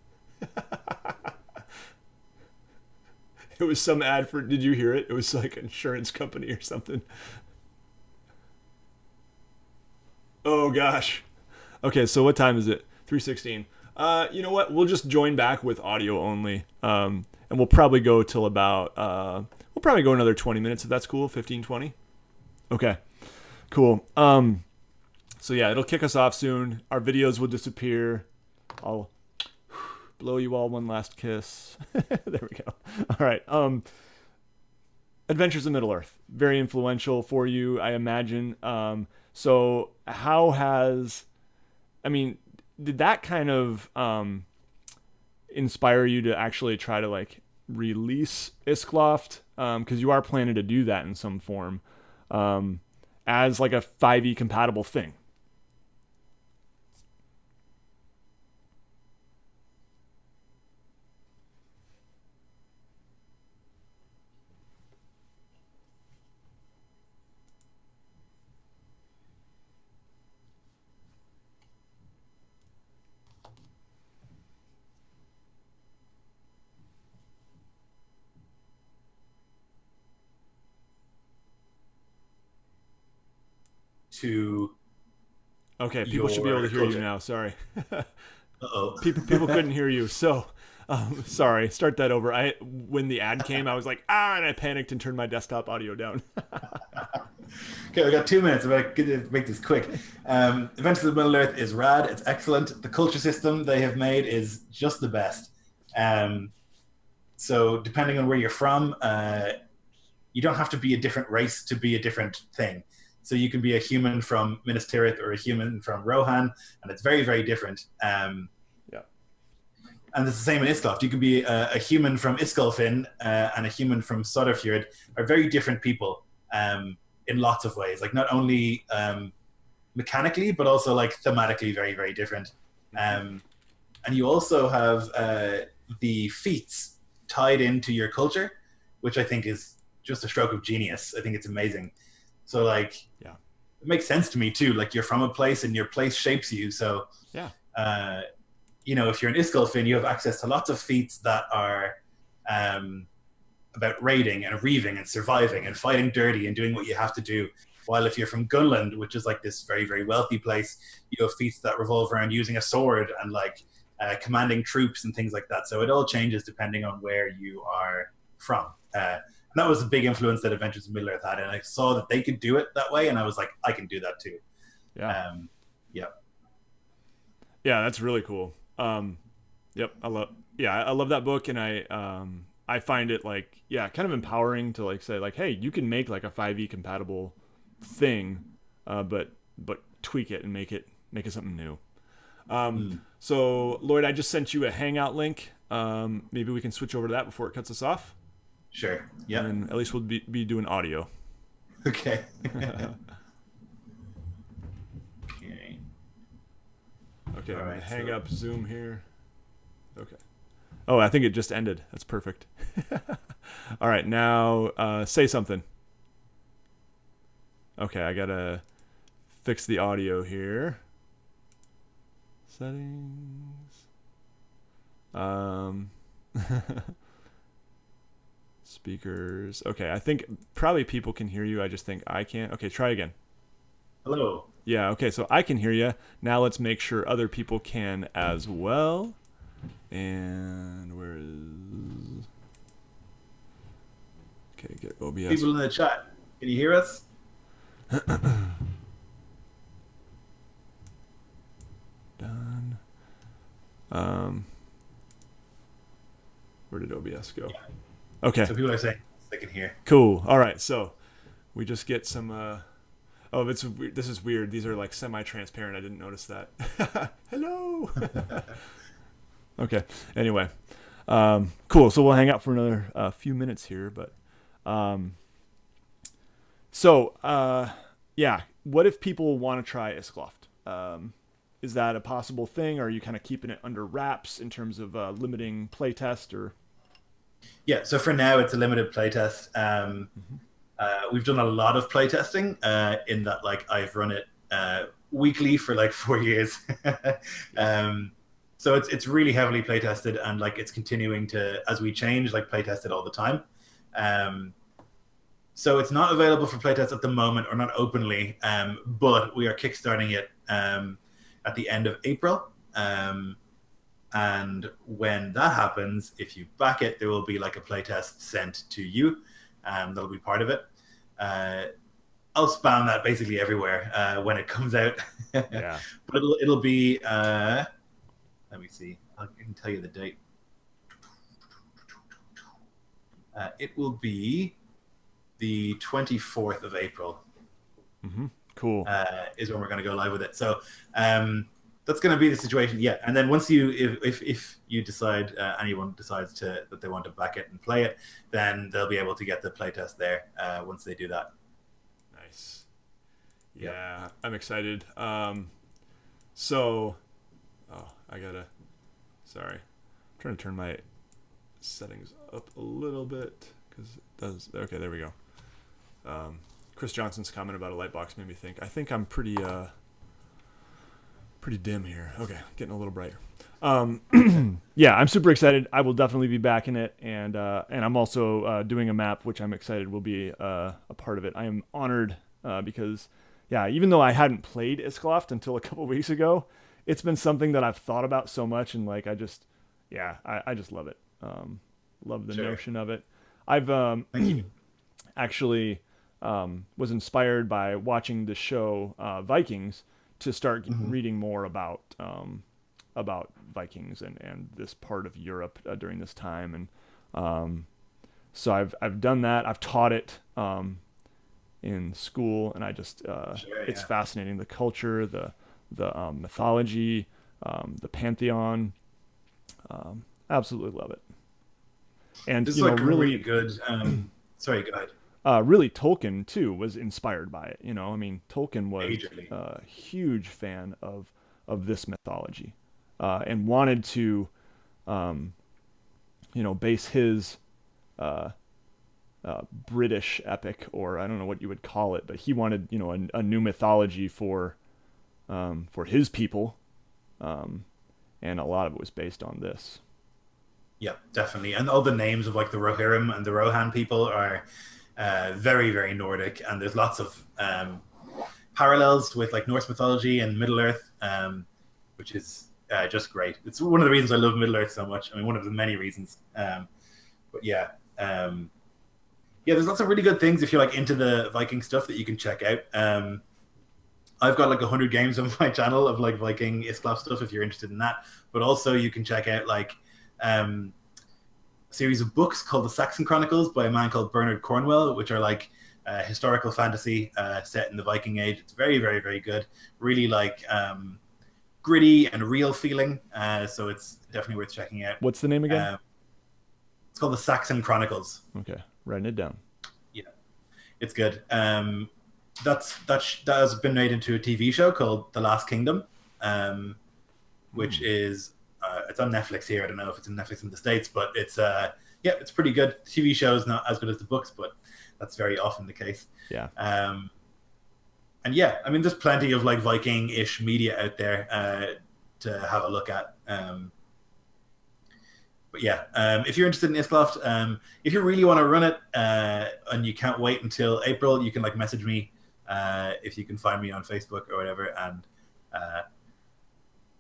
It was some ad for, did you hear it? It was like an insurance company or something. Oh gosh. Okay, so what time is it? 3:16. You know what? We'll just join back with audio only. And we'll probably go till about, we'll probably go another 20 minutes if that's cool. 15, 20. Okay, cool. So yeah, it'll kick us off soon. Our videos will disappear. I'll blow you all one last kiss. There we go. All right. Adventures in Middle-earth. Very influential for you, I imagine. So how has, did that kind of inspire you to actually try to like release Iskloft? Because you are planning to do that in some form as like a 5e compatible thing. Okay, people should be able to hear you now. Sorry. Uh-oh. People couldn't hear you, so sorry. Start that over. When the ad came, I was like, and I panicked and turned my desktop audio down. Okay, we got 2 minutes. I'm going to make this quick. Adventures of Middle-earth is rad. It's excellent. The culture system they have made is just the best. So depending on where you're from, you don't have to be a different race to be a different thing. So you can be a human from Middleearth or a human from Rohan, and it's very, very different. And it's the same in Iskloft. You can be a human from Iskolfin and a human from Soderfjord are very different people in lots of ways. Like not only mechanically, but also like thematically very, very different. And you also have the feats tied into your culture, which I think is just a stroke of genius. I think it's amazing. So like, it makes sense to me too. Like you're from a place and your place shapes you. So, if you're in Iskolfin, you have access to lots of feats that are about raiding and reaving and surviving and fighting dirty and doing what you have to do. While if you're from Gunland, which is like this very, very wealthy place, you have feats that revolve around using a sword and like commanding troops and things like that. So it all changes depending on where you are from. And that was a big influence that Adventures in Middle-earth had. And I saw that they could do it that way. And I was like, I can do that too. Yeah. Yeah. Yeah, that's really cool. Yep. I love that book. And I find it like, yeah, kind of empowering to like say like, hey, you can make like a 5e compatible thing, but tweak it and make it something new. So Lloyd, I just sent you a Hangout link. Maybe we can switch over to that before it cuts us off. Sure. Yeah. And at least we'll be doing audio. Okay. Okay. All right, hang up Zoom here. Okay. Oh, I think it just ended. That's perfect. All right, now say something. Okay, I gotta fix the audio here. Settings. Speakers. Okay, I think probably people can hear you. I just think I can't. Okay, try again. Hello. Yeah, okay, so I can hear you. Now let's make sure other people can as well. And where is... Okay, get OBS. People in the chat, can you hear us? Done. Where did OBS go? Yeah. Okay. So people are saying they can hear. Cool. All right. So we just get some. Oh, this is weird. These are like semi-transparent. I didn't notice that. Hello. Okay. Anyway, cool. So we'll hang out for another few minutes here, but yeah. What if people want to try Iskloft? Is that a possible thing? Or are you kind of keeping it under wraps in terms of limiting playtest or? Yeah, so for now it's a limited playtest. We've done a lot of playtesting in that like I've run it weekly for like 4 years. So it's really heavily playtested and like it's continuing to, as we change, like playtest it all the time. So it's not available for playtest at the moment or not openly, but we are kickstarting it at the end of April. And when that happens, if you back it, there will be like a playtest sent to you. That'll be part of it. I'll spam that basically everywhere when it comes out. Yeah. But it'll be, let me see, I can tell you the date. It will be the 24th of April. Mm-hmm. Cool. Is when we're going to go live with it. So that's going to be the situation. Yeah. And then once if you decide, anyone decides that they want to back it and play it, then they'll be able to get the playtest there once they do that. Nice. Yeah, I'm excited. So, sorry. I'm trying to turn my settings up a little bit because it does. Okay, there we go. Chris Johnson's comment about a light box made me think. I think I'm pretty dim here. Okay, getting a little brighter. Yeah, I'm super excited. I will definitely be back in it, and I'm also doing a map, which I'm excited will be a part of it. I am honored because, yeah, even though I hadn't played Iskloft until a couple weeks ago, it's been something that I've thought about so much, and like I just love it. Love the notion of it. I've actually was inspired by watching the show Vikings to start reading more about Vikings and this part of Europe during this time, and so I've done that. I've taught it in school, and I just it's fascinating, the culture, the mythology, the pantheon. Absolutely love it. And this is like really good. Sorry, go ahead. Really, Tolkien too was inspired by it. I mean, Tolkien was a huge fan of this mythology, and wanted to, base his British epic, or I don't know what you would call it, but he wanted a new mythology for his people, and a lot of it was based on this. Yeah, definitely. And all the names of like the Rohirrim and the Rohan people are very, very Nordic, and there's lots of parallels with like Norse mythology and Middle Earth, which is just great. It's one of the reasons I love Middle Earth so much. I mean, one of the many reasons. But yeah, yeah, there's lots of really good things if you're like into the Viking stuff that you can check out. I've got like 100 games on my channel of like Viking Iskloft stuff if you're interested in that. But also you can check out like a series of books called the Saxon Chronicles by a man called Bernard Cornwell, which are like historical fantasy set in the Viking Age. It's very, very, very good. Really like gritty and real feeling. So it's definitely worth checking out. What's the name again? It's called the Saxon Chronicles. Okay, writing it down. Yeah, it's good. That has been made into a TV show called The Last Kingdom, which is it's on Netflix here. I don't know if it's on Netflix in the States, but it's it's pretty good. The TV show is not as good as the books, but that's very often the case. Yeah. And yeah, I mean, there's plenty of like Viking-ish media out there to have a look at. But yeah, if you're interested in Iskloft, if you really want to run it and you can't wait until April, you can like message me if you can find me on Facebook or whatever, and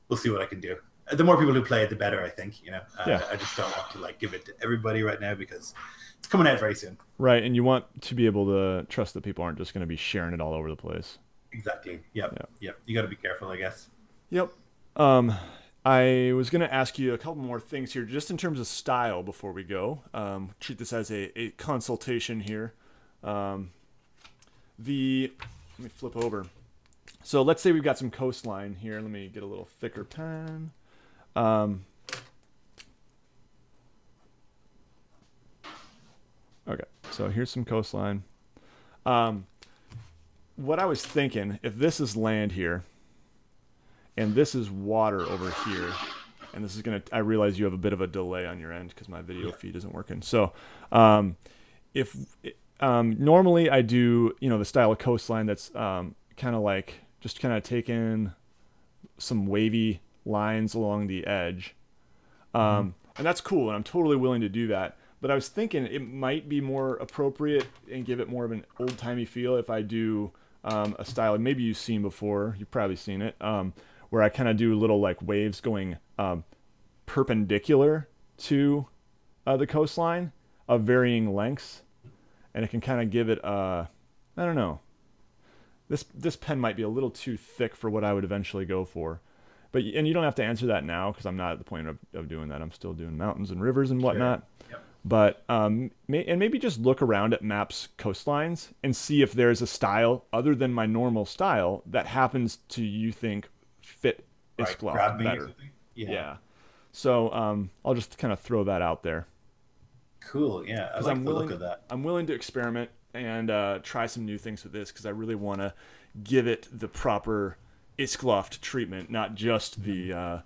we'll see what I can do. The more people who play it, the better, I think. You know, I just don't want to like give it to everybody right now because it's coming out very soon. Right, and you want to be able to trust that people aren't just going to be sharing it all over the place. Exactly. Yep. You got to be careful, I guess. Yep. I was going to ask you a couple more things here, just in terms of style before we go. Treat this as a consultation here. Let me flip over. So let's say we've got some coastline here. Let me get a little thicker pen. Okay, so here's some coastline. What I was thinking, if this is land here, and this is water over here, and this is I realize you have a bit of a delay on your end because my video feed isn't working. So, if normally I do, the style of coastline that's kind of like just kind of taking some wavy lines along the edge, and that's cool, and I'm totally willing to do that. But I was thinking it might be more appropriate and give it more of an old-timey feel if I do a style maybe you've seen before. You've probably seen it. Where I kind of do little like waves going perpendicular to the coastline of varying lengths, and it can kind of give it I don't know. This pen might be a little too thick for what I would eventually go for, and you don't have to answer that now because I'm not at the point of doing that. I'm still doing mountains and rivers and whatnot. Sure. Yep. But maybe just look around at maps coastlines and see if there's a style other than my normal style that happens to you think fit Iskloft better. Yeah. So I'll just kind of throw that out there. Cool. Yeah, I like the look of that. I'm willing to experiment and try some new things with this because I really want to give it the proper Iskloft treatment, not just the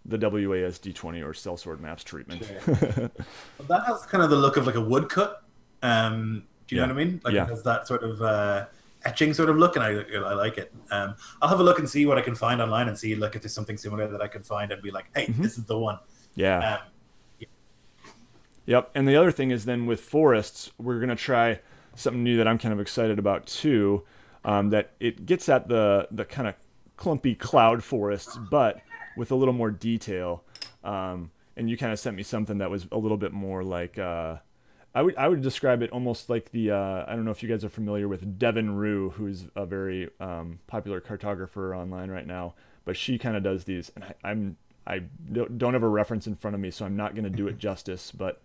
WASD20 or Sellsword Maps treatment. Sure. Well, that has kind of the look of like a woodcut. Do you know what I mean? Like it has that sort of etching sort of look, and I like it. I'll have a look and see what I can find online and see like if there's something similar that I can find and be like, hey, this is the one. Yeah. Yep. And the other thing is then with forests, we're going to try something new that I'm kind of excited about too, that it gets at the kind of clumpy cloud forests, but with a little more detail. And you kind of sent me something that was a little bit more like, I would describe it almost like the, I don't know if you guys are familiar with Devin Rue, who's a very popular cartographer online right now, but she kind of does these, and I don't have a reference in front of me, so I'm not going to do it justice, but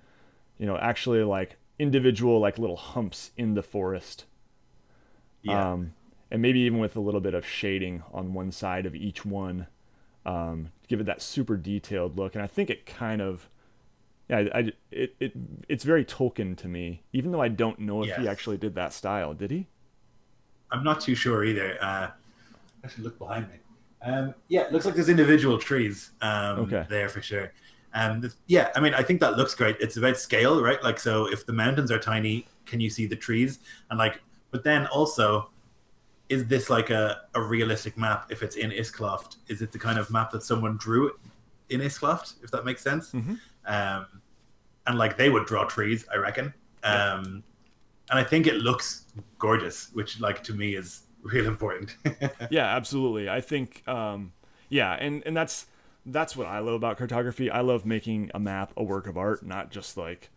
actually like individual like little humps in the forest. Yeah. And maybe even with a little bit of shading on one side of each one, give it that super detailed look. And I think it kind of, it's very Tolkien to me, even though I don't know if he actually did that style. Did he? I'm not too sure either. I should look behind me. It looks like there's individual trees there for sure. I mean, I think that looks great. It's about scale, right? Like, so if the mountains are tiny, can you see the trees? And like, but then also, is this like a realistic map if it's in Iskloft? Is it the kind of map that someone drew in Iskloft, if that makes sense? and like they would draw trees, I reckon. And I think it looks gorgeous, which like to me is real important. Yeah, absolutely. I think, yeah, and that's what I love about cartography. I love making a map a work of art, not just like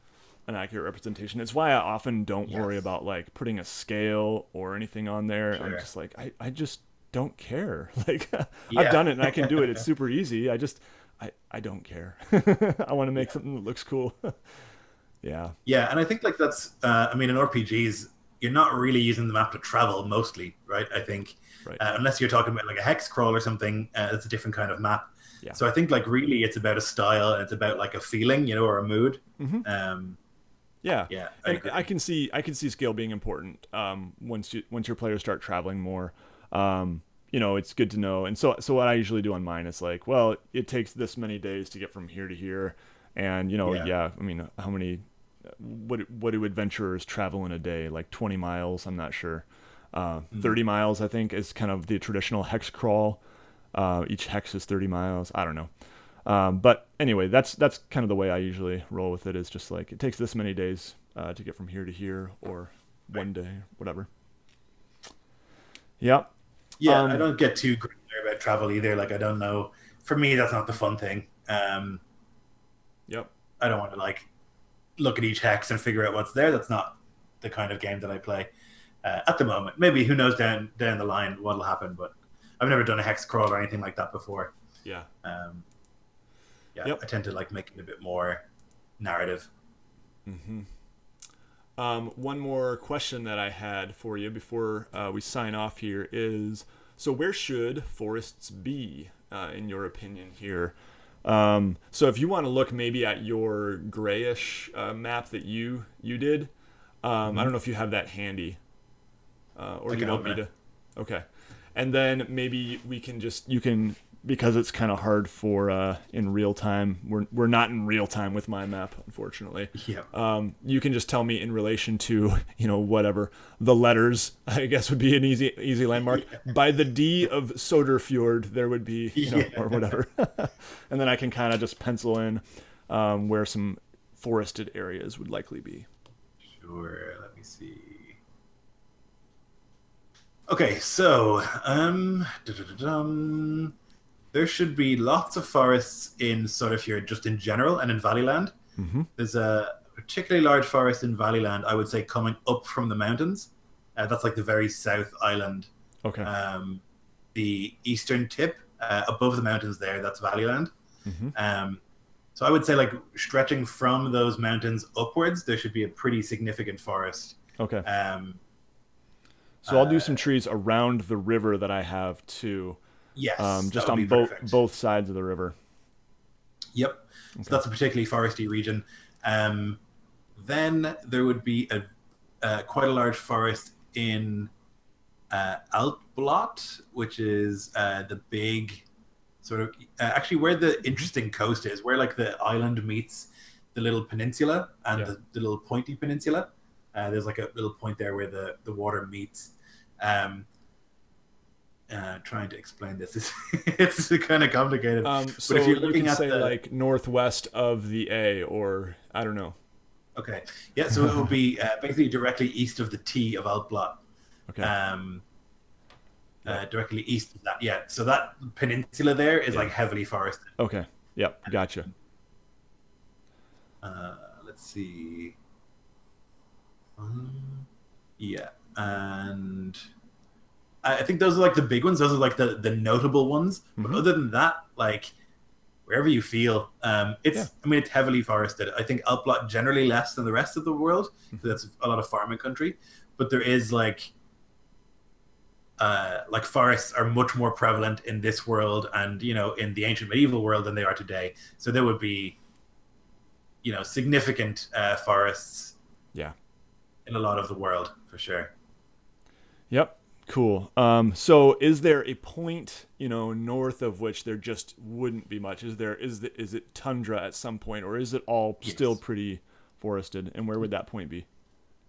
an accurate representation. It's why I often don't worry about like putting a scale or anything on there. Sure. I'm just like, I just don't care. Like I've done it and I can do it. It's super easy. I don't care. I want to make something that looks cool. Yeah. Yeah, and I think like that's I mean in RPGs you're not really using the map to travel mostly, right? I think Right. unless you're talking about like a hex crawl or something, it's a different kind of map. Yeah. So I think like really it's about a style and it's about like a feeling, you know, or a mood. Yeah. Yeah, And I can see scale being important once your players start traveling more. You know, it's good to know. And so what I usually do on mine is like, well, it takes this many days to get from here to here, and you know, I mean, how many what do adventurers travel in a day? Like 20 miles, I'm not sure. 30 miles, I think, is kind of the traditional hex crawl. Each hex is 30 miles. I don't know. But anyway, that's kind of the way I usually roll with it. Is just like it takes this many days to get from here to here, or one day, whatever. Yep. Yeah, I don't get too granular about travel either. Like I don't know. For me, that's not the fun thing. Yep. I don't want to like look at each hex and figure out what's there. That's not the kind of game that I play at the moment. Maybe who knows down the line what'll happen, but I've never done a hex crawl or anything like that before. Yeah. I tend to like make it a bit more narrative. One more question that I had for you before we sign off here is, so where should forests be, in your opinion here? So if you want to look maybe at your grayish map that you did, I don't know if you have that handy, or you want me to. Okay, and then maybe we can you can, because it's kind of hard for in real time. We're not in real time with my map, unfortunately. Yeah. You can just tell me in relation to, you know, whatever the letters, I guess, would be an easy landmark. By the D of Soderfjord, there would be, you know, or whatever, and then I can kind of just pencil in where some forested areas would likely be. Sure. Let me see. Okay, so there should be lots of forests in Soderfjord just in general and in Valleyland. There's a particularly large forest in Valleyland, I would say, coming up from the mountains. That's like the very south island. Okay. The eastern tip above the mountains there, that's Valleyland. So I would say like stretching from those mountains upwards, there should be a pretty significant forest. Okay. So I'll do some trees around the river that I have too. Yes. Just on both sides of the river. Yep. Okay. So that's a particularly foresty region. Then there would be quite a large forest in Altblot, which is the big sort of actually where the interesting coast is, where like the island meets the little peninsula and the little pointy peninsula. There's like a little point there where the water meets. Trying to explain this it's kind of complicated. So but if you're looking at like northwest of the A, or I don't know. Okay, yeah. So it will be basically directly east of the T of Altblot. Okay. Directly east of that. Yeah. So that peninsula there is like heavily forested. Okay. Yep. Gotcha. Let's see. Yeah, and I think those are like the big ones. Those are like the notable ones. But other than that, like wherever you feel, I mean, it's heavily forested. I think Altblot generally less than the rest of the world. So that's a lot of farming country, but there is like forests are much more prevalent in this world and, you know, in the ancient medieval world than they are today. So there would be, you know, significant forests. Yeah. In a lot of the world, for sure. Yep. Cool. So is there a point, you know, north of which there just wouldn't be much? Is it tundra at some point, or is it all still pretty forested? And where would that point be?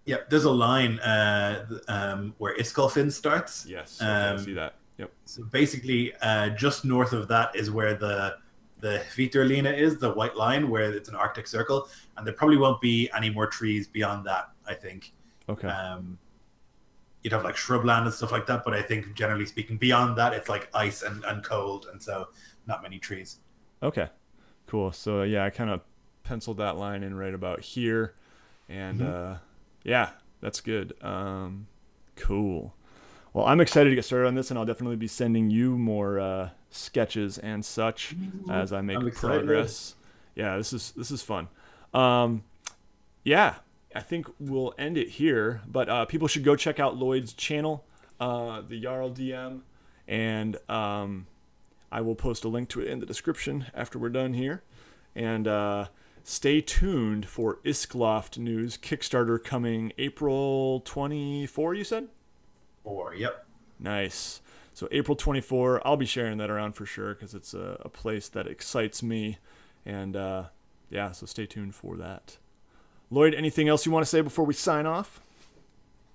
Yeah, there's a line where Iskloft starts. Yes. Okay, I see that. Yep. So basically, just north of that is where the the Hvitterline is, the white line where it's an Arctic circle, and there probably won't be any more trees beyond that, I think. Okay. You'd have like shrubland and stuff like that, but I think generally speaking, beyond that, it's like ice and cold, and so not many trees. Okay, cool. So yeah, I kind of penciled that line in right about here, and yeah, that's good. Cool. Well, I'm excited to get started on this, and I'll definitely be sending you more sketches and such as I make progress. Yeah, this is fun. Yeah, I think we'll end it here. But people should go check out Lloyd's channel, the Jarl DM, and I will post a link to it in the description after we're done here. And stay tuned for Iskloft news. Kickstarter coming April 24, you said? Yep. Nice. So April 24, I'll be sharing that around for sure because it's a place that excites me. And yeah, so stay tuned for that. Lloyd, anything else you want to say before we sign off?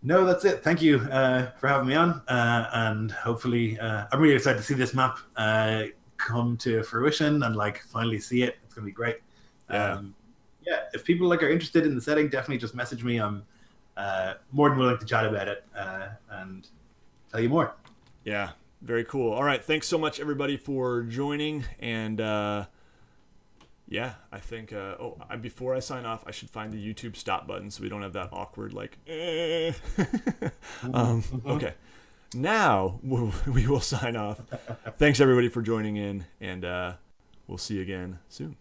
No, that's it. Thank you for having me on. And hopefully, I'm really excited to see this map come to fruition and like finally see it. It's going to be great. Yeah. Yeah, if people like are interested in the setting, definitely just message me. I'm more than willing to chat about it and tell you more. Yeah, very cool. All right, thanks so much everybody for joining. And yeah, I think before I sign off, I should find the YouTube stop button so we don't have that awkward like. Okay, now we will sign off. Thanks everybody for joining in, and we'll see you again soon.